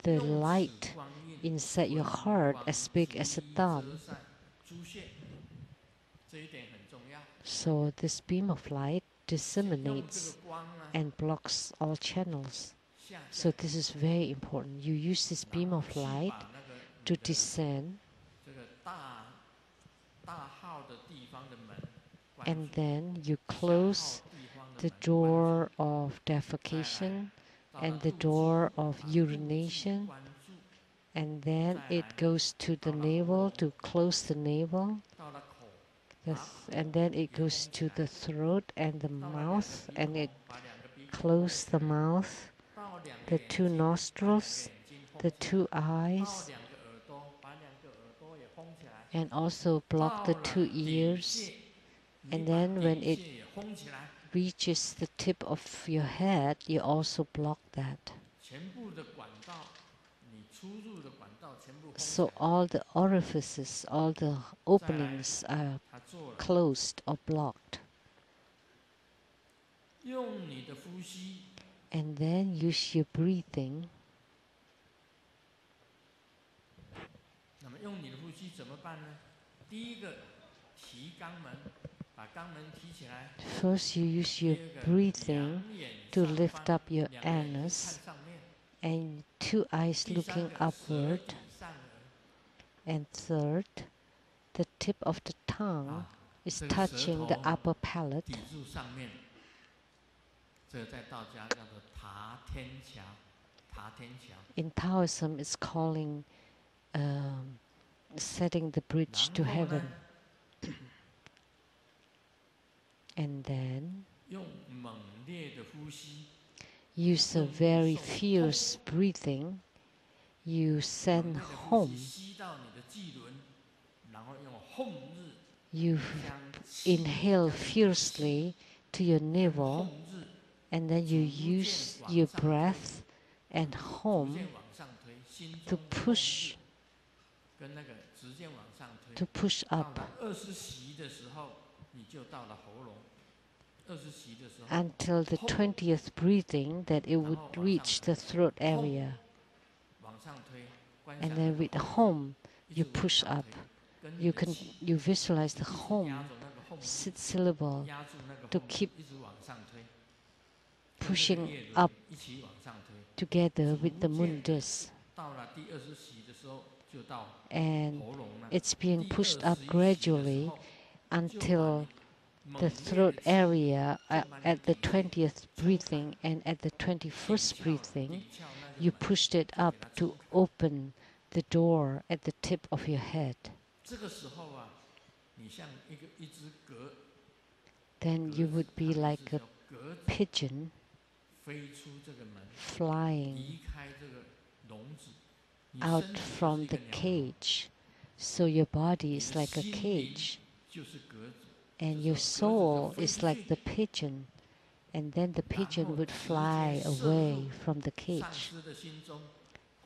the light inside your heart as big as a thumb. So this beam of light disseminates and blocks all channels. So this is very important. You use this beam of light to descend, and then you close the door of defecation and the door of urination, and then it goes to the navel to close the navel, and then it goes to the throat and the mouth, and it closes the mouth, the two nostrils, the two eyes, and also block the two ears. And then when it reaches the tip of your head, you also block that. So all the orifices, all the openings are closed or blocked. And then use your breathing. First, you use your breathing to lift up your anus, and two eyes looking upward. And third, the tip of the tongue is touching the upper palate. In Taoism, it's calling setting the bridge to heaven. And then use a very fierce breathing. You send home. You inhale fiercely to your navel, and then you use your breath and home to push up until the 20th breathing that it would reach the throat area. And then with home, you push up. You visualize the home syllable to keep pushing up together with the moon disc. And it's being pushed up gradually until the throat area at the 20th breathing, and at the 21st breathing, you pushed it up to open the door at the tip of your head. Then you would be like a pigeon flying out from the cage. So your body is like a cage, and your soul is like the pigeon, and then the pigeon would fly away from the cage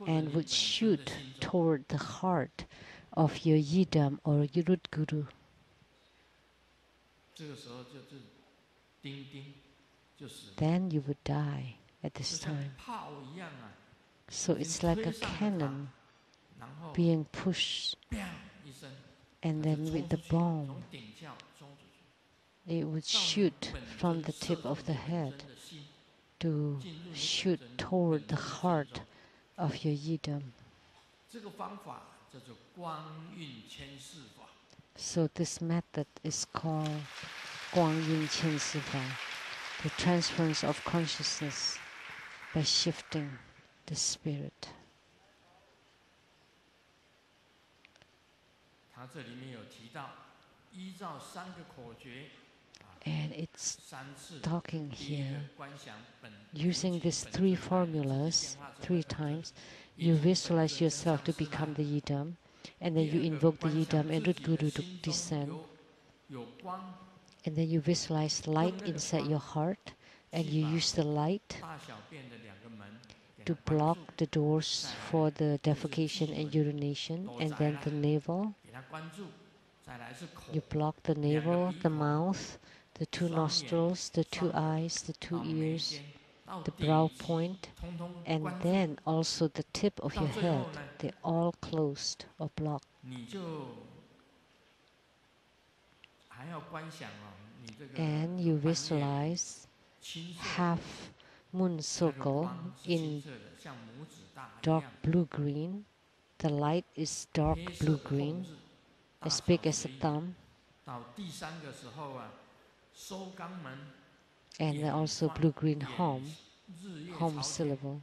and would shoot toward the heart of your yidam or yurut guru. Then you would die at this time. So it's like a cannon being pushed, and then with the bomb, it would shoot from the tip of the head to shoot toward the heart of your yidam. So this method is called Guangyun Qianshi Fa, the transference of consciousness by shifting the spirit. And it's talking here, using these three formulas 3 times, you visualize yourself to become the yidam, and then you invoke the yidam and root guru to descend, and then you visualize light inside your heart, and you use the light to block the doors for the defecation and urination, and then the navel. You block the navel, the mouth, the 2 nostrils, the 2 eyes, the 2 ears, the brow point, and then also the tip of your head. They're all closed or blocked. And you visualize half moon circle in dark blue-green. The light is dark blue-green, as big as a thumb. And also blue-green home syllable.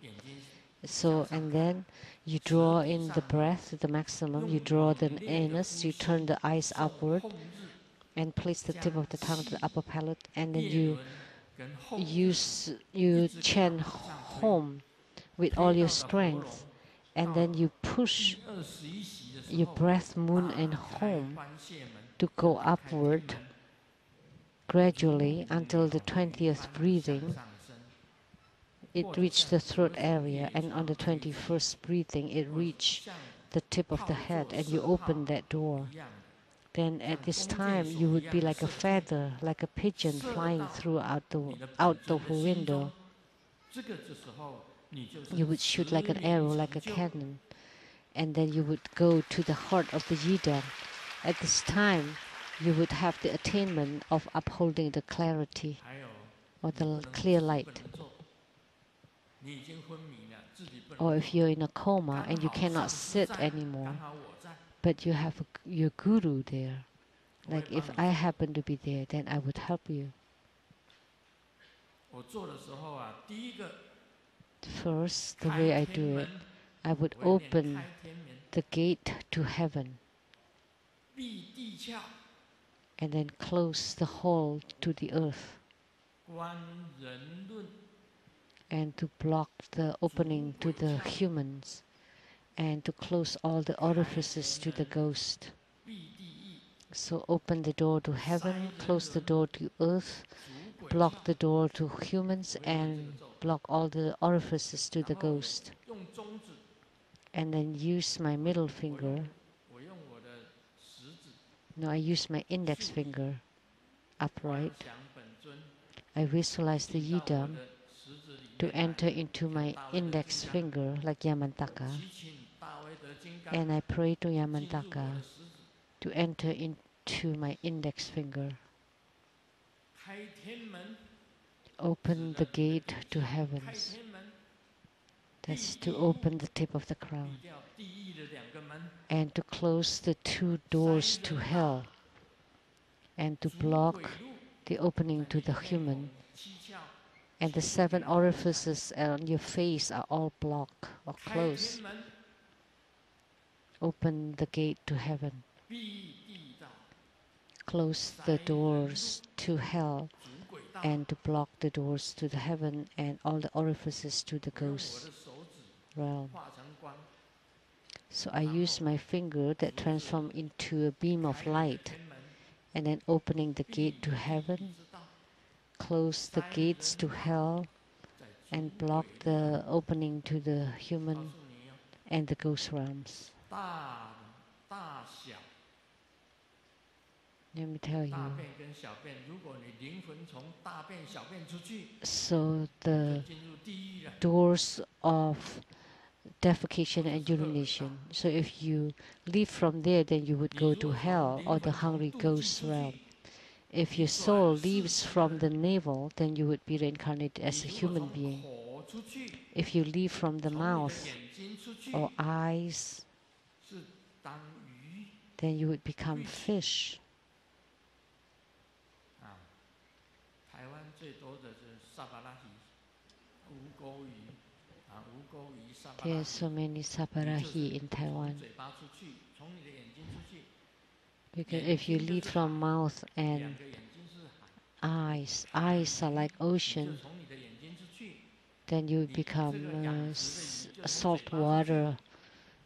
So, and then you draw in the breath to the maximum. You draw the anus, you turn the eyes upward, and place the tip of the tongue to the upper palate, and then you chant home with all your strength, and then you push your breath, moon and home, to go upward gradually until the 20th breathing. It reached the throat area, and on the 21st breathing, it reached the tip of the head, and you open that door. Then at this time, you would be like a feather, like a pigeon flying out the window. You would shoot like an arrow, like a cannon, and then you would go to the heart of the Yidam. At this time, you would have the attainment of upholding the clarity or the clear light. Or if you're in a coma and you cannot sit anymore, but you have your guru there, like if I happen to be there, then I would help you. First, the way I do it, I would open the gate to heaven and then close the hole to the earth, and to block the opening to the humans, and to close all the orifices to the ghost. So open the door to heaven, close the door to earth, block the door to humans, and block all the orifices to the ghost. And then use my middle finger. No, I use my index finger upright. I visualize the Yidam to enter into my index finger like Yamantaka. And I pray to Yamantaka to enter into my index finger. Open the gate to heavens. That's to open the tip of the crown. And to close the 2 doors to hell. And to block the opening to the human. And the 7 orifices on your face are all blocked or closed. Open the gate to heaven. Close the doors to hell, and to block the doors to the heaven and all the orifices to the ghost realm. So I use my finger that transforms into a beam of light, and then opening the gate to heaven, close the gates to hell, and block the opening to the human and the ghost realms. Let me tell you. So the doors of defecation and urination. So if you leave from there, then you would go to hell or the hungry ghost realm. If your soul leaves from the navel, then you would be reincarnated as a human being. If you leave from the mouth or eyes, then you would become fish. There are so many saparahi in Taiwan. Because if you leave from mouth and eyes are like ocean, then you become saltwater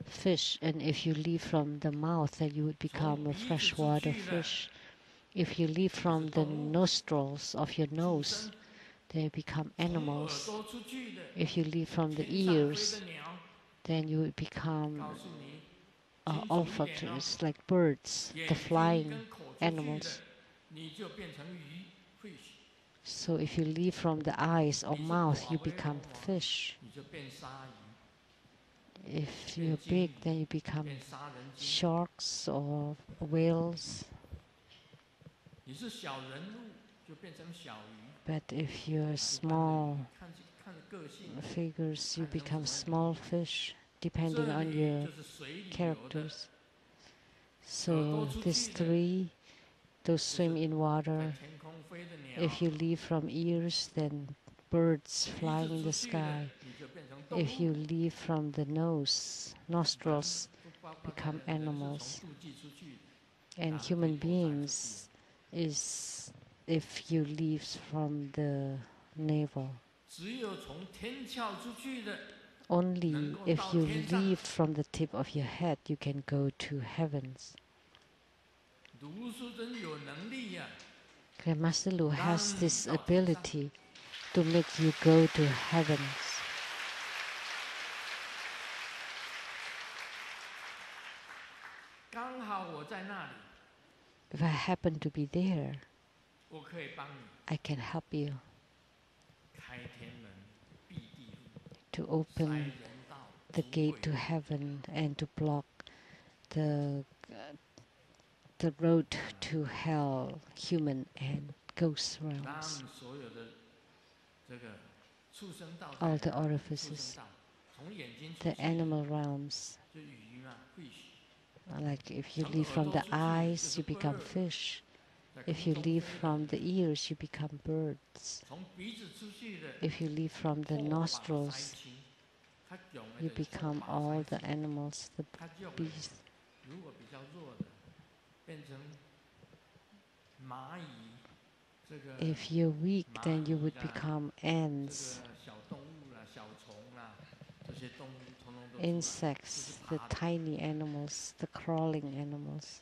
fish. And if you leave from the mouth, then you would become a freshwater fish. If you leave from the nostrils of your nose, they become animals. If you leave from the ears, then you would become olfactories, like birds, the flying animals. So if you leave from the eyes or mouth, you become fish. If you're big, then you become sharks or whales. But if you're small figures, you become small fish, depending on your characters. So these three, those swim in water. If you leave from ears, then birds flying in the sky. If you leave from the nostrils, become animals. And human beings is if you leave from the navel. Only if you leave from the tip of your head, you can go to heavens. Master Lu has this ability to make you go to heavens. If I happen to be there, I can help you to open the gate to heaven and to block the road to hell, human and ghost realms. All the orifices, the animal realms. Like if you leave from the eyes, you become fish. If you leave from the ears, you become birds. If you leave from the nostrils, you become all the animals, the beasts. If you're weak, then you would become ants, insects, the tiny animals, the crawling animals.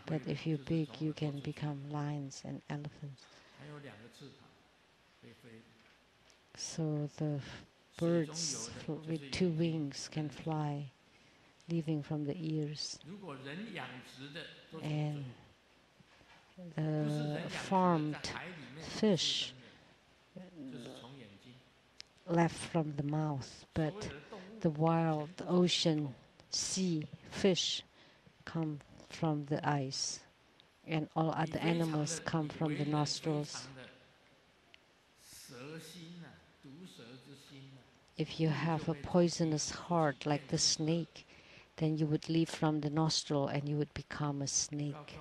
But if you're big, you can become lions and elephants. So the birds with two wings can fly, leaving from the ears. And the farmed fish left from the mouth, but the wild ocean sea fish come from the eyes, and all other animals come from the nostrils. If you have a poisonous heart like the snake, then you would leave from the nostril and you would become a snake.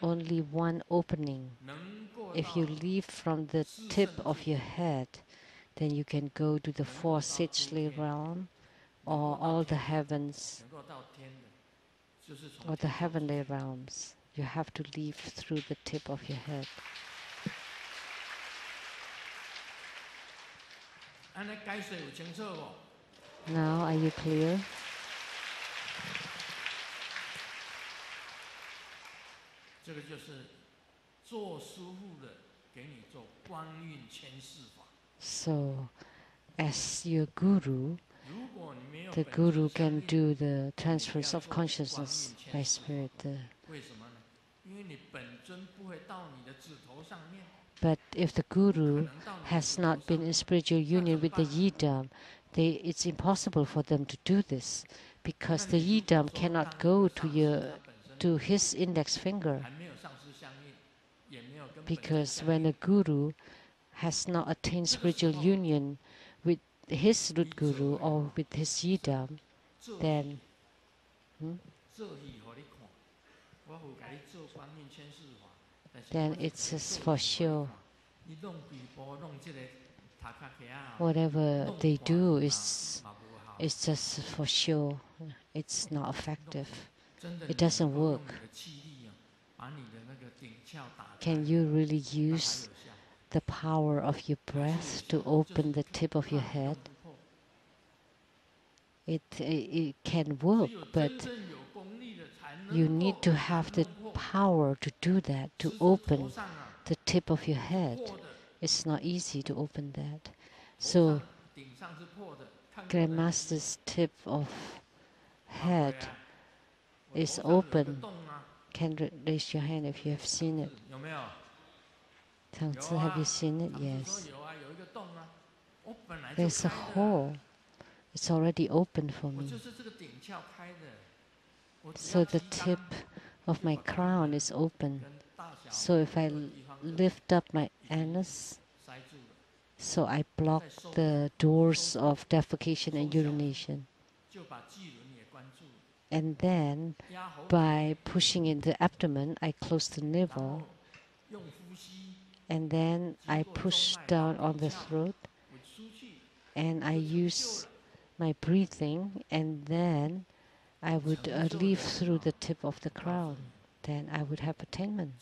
Only one opening. If you leave from the tip of your head, then you can go to the four Sichli realm or all the heavens or the heavenly realms. You have to leave through the tip of your head. Now, are you clear? So, as your guru, the guru can do the transference of consciousness by spirit. But if the guru has not been in spiritual union with the yidam, it's impossible for them to do this, because the yidam cannot go to his index finger. Because when a guru has not attained spiritual union with his root guru or with his yidam, then it's just for sure. Whatever they do is just for sure. It's not effective. It doesn't work. Can you really use the power of your breath to open the tip of your head? It can work, but you need to have the power to do that, to open the tip of your head. It's not easy to open that. So Grandmaster's tip of head is open. Can raise your hand if you have seen it. Tangzi, have you seen it? Yes. There's a hole. It's already open for me. So the tip of my crown is open. So if I lift up my anus, so I block the doors of defecation and urination. And then by pushing in the abdomen, I close the navel. And then I push down on the throat. And I use my breathing, and then I would leave through the tip of the crown. Then I would have attainment.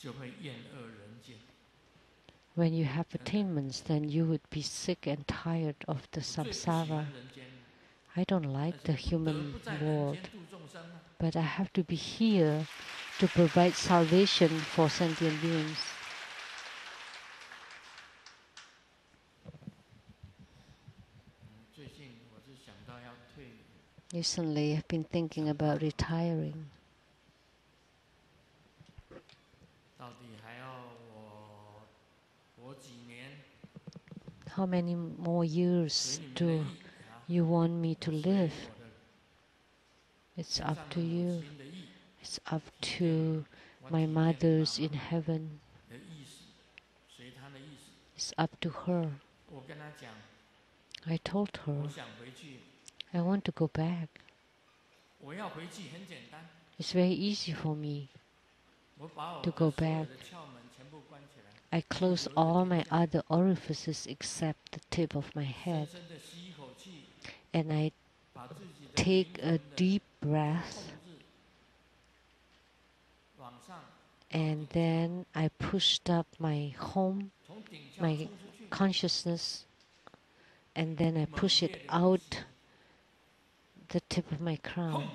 When you have attainments, then you would be sick and tired of the samsara. I don't like the human world, but I have to be here to provide salvation for sentient beings. Recently, I've been thinking about retiring. How many more years do you want me to live? It's up to you. It's up to my mothers in heaven. It's up to her. I told her, I want to go back. It's very easy for me to go back. I close all my other orifices except the tip of my head. And I take a deep breath. And then I pushed up my home, my consciousness, and then I push it out the tip of my crown.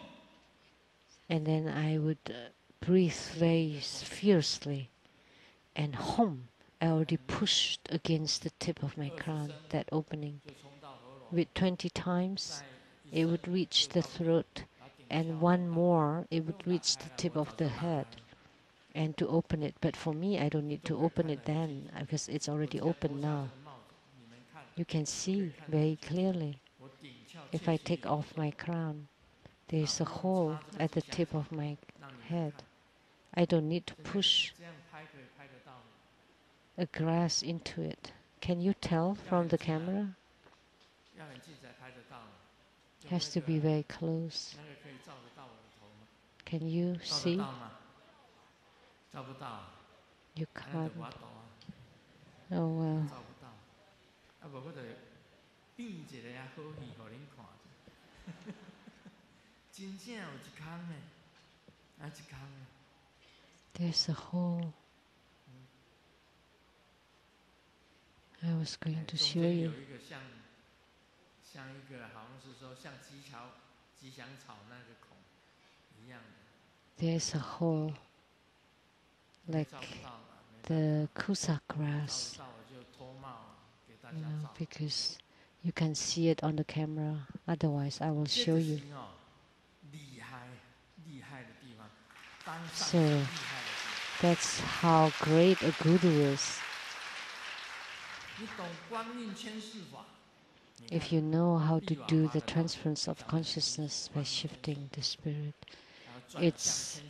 And then I would breathe very fiercely. And home, I already pushed against the tip of my crown, that opening. With 20 times, it would reach the throat, and one more, it would reach the tip of the head, and to open it. But for me, I don't need to open it then, because it's already open now. You can see very clearly. If I take off my crown, there is a hole at the tip of my head. I don't need to push a grass into it. Can you tell from the camera? It has to be very close. Can you see? You can't. Oh well. There's a hole. I was going to show you. There's a hole like the kusa grass, because you can see it on the camera. Otherwise, I will show you. So that's how great a guru is. If you know how to do the transference of consciousness by shifting the spirit, it's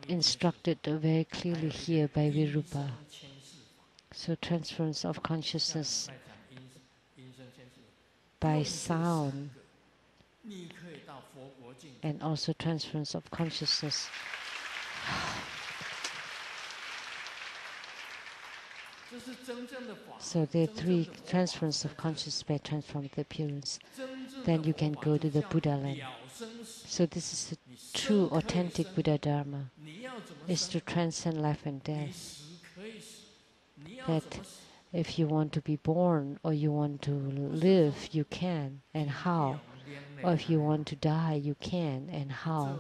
instructed very clearly here by Virupa. So transference of consciousness by sound, and also transference of consciousness so there are three transference of consciousness by transformed appearance. Then you can go to the Buddha land. So this is the true authentic Buddha Dharma, is to transcend life and death. That if you want to be born or you want to live, you can, and how. Or if you want to die, you can, and how.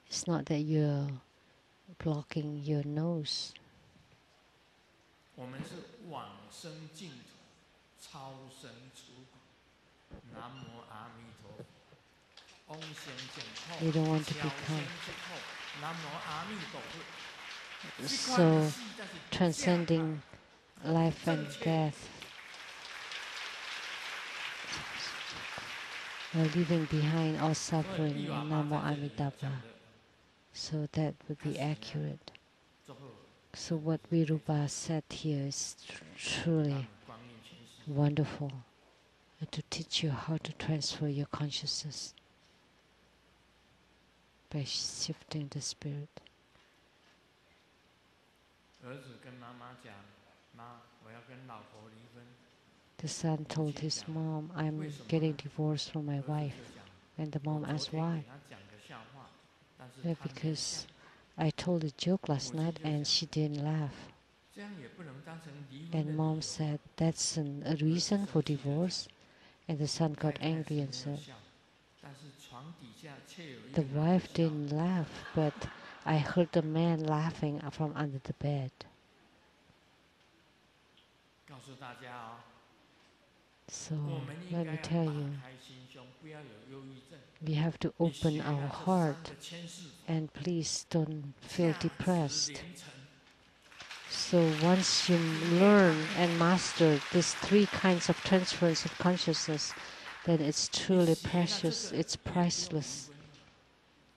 It's not that you're blocking your nose. You don't want to become so transcending life and death, leaving behind all suffering in Namo Amitabha. So that would be accurate. So what Virupa said here is truly wonderful, to teach you how to transfer your consciousness by shifting the spirit. The son told his mom, I'm getting divorced from my wife. And the mom asked why. Because I told a joke last night and she didn't laugh. And mom said, that's a reason for divorce? And the son got angry and said, the wife didn't laugh, but I heard the man laughing from under the bed. So let me tell you, we have to open our heart and please don't feel depressed. So once you learn and master these 3 kinds of transference of consciousness, then it's truly precious, it's priceless.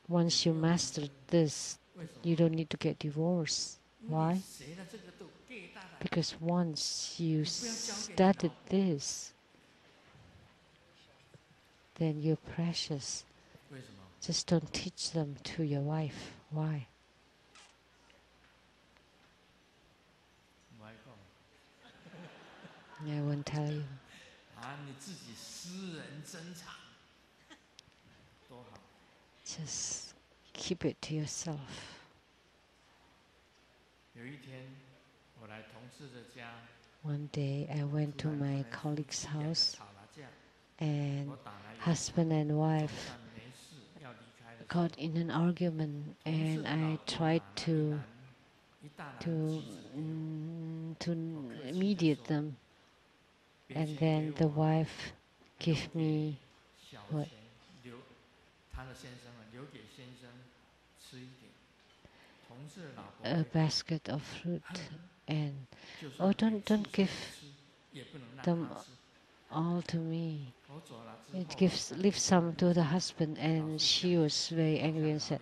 Once you master this, you don't need to get divorced. Why? Because once you studied this, then you're precious. Just don't teach them to your wife. Why? I won't tell you. Just keep it to yourself. One day I went to my colleague's house and husband and wife got in an argument, and I tried to mediate them, and then the wife gave me what? A basket of fruit, and oh, don't give them all to me. Leave some to the husband. And she was very angry and said,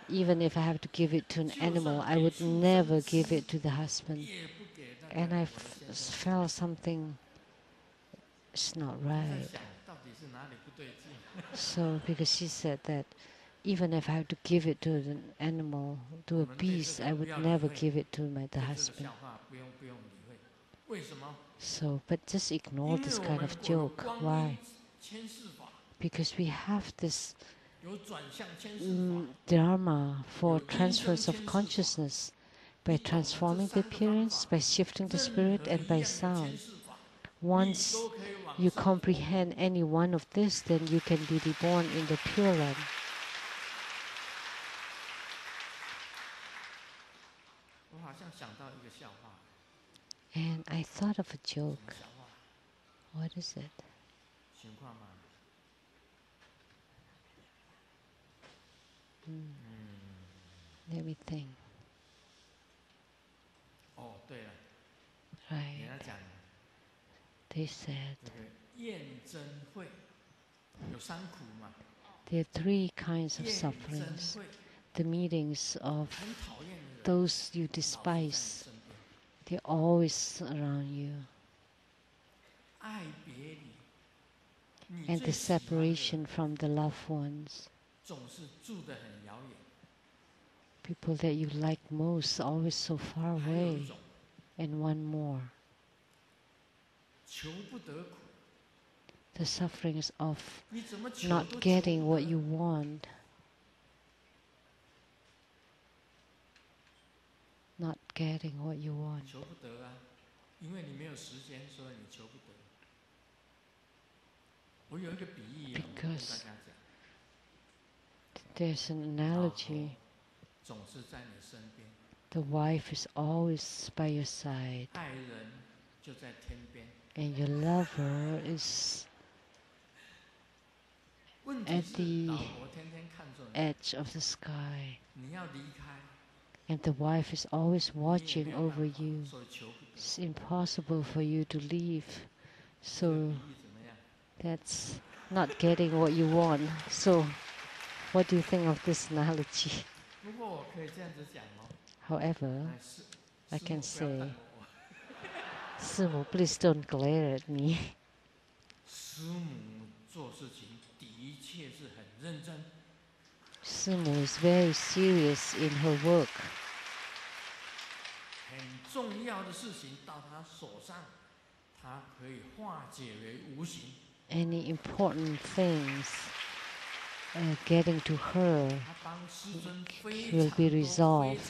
even if I have to give it to an animal, I would never give it to the husband. And I felt something is not right. So because she said that even if I have to give it to an animal, to a beast, I would never give it to the husband. So, but just ignore this kind of joke. Why? Because we have this dharma for transfers of consciousness by transforming the appearance, by shifting the spirit, and by sound. Once you comprehend any one of this, then you can be reborn in the Pure Land. And I thought of a joke. What is it? Let me think. Right. They said there are 3 kinds of sufferings. The meetings of those you despise, they're always around you. And the separation from the loved ones. People that you like most are always so far away. And one more. The sufferings of not getting what you want. Not getting what you want. Because there's an analogy. The wife is always by your side. and your lover is at the edge of the sky, and the wife is always watching over you. It's impossible for you to leave, so that's not getting what you want. So what do you think of this analogy? However, I can say, Simu, please don't glare at me. Simu is very serious in her work. Any important things getting to her will be resolved.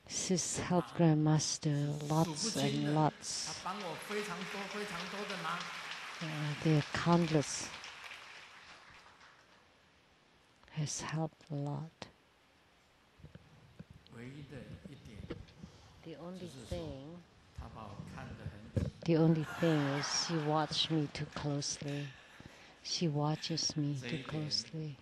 She's helped Grandmaster lots and lots. They are countless. Has helped a lot. The only thing is she watched me too closely. She watches me too closely.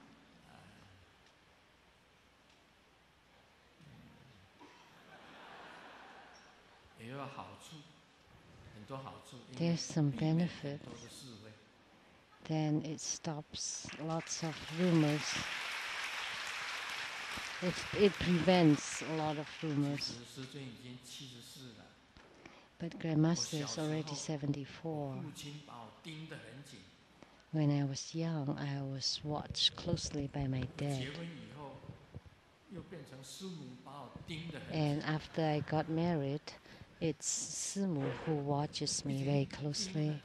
There's some benefit. Then it stops lots of rumors. It prevents a lot of rumors. But Grandmaster is already 74. When I was young, I was watched closely by my dad. And after I got married, it's Simu who watches me very closely.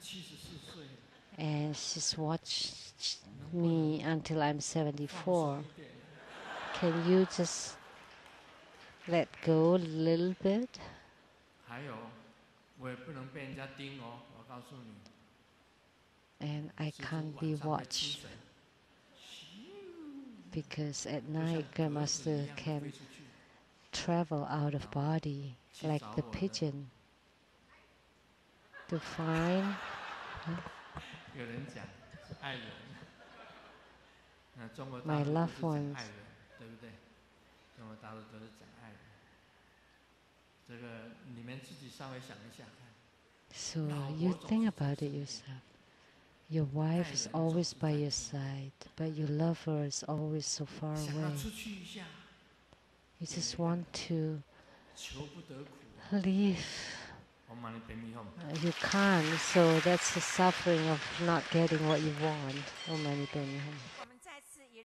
And she's watched me until I'm 74. Can you just let go a little bit? And I can't be watched because at night Grandmaster can travel out of body like the pigeon to find my loved ones. So you think about it yourself. Your wife is always by your side, but your lover is always so far away. You just want to leave. You can't, so that's the suffering of not getting what you want. Om Mani Padme Hum.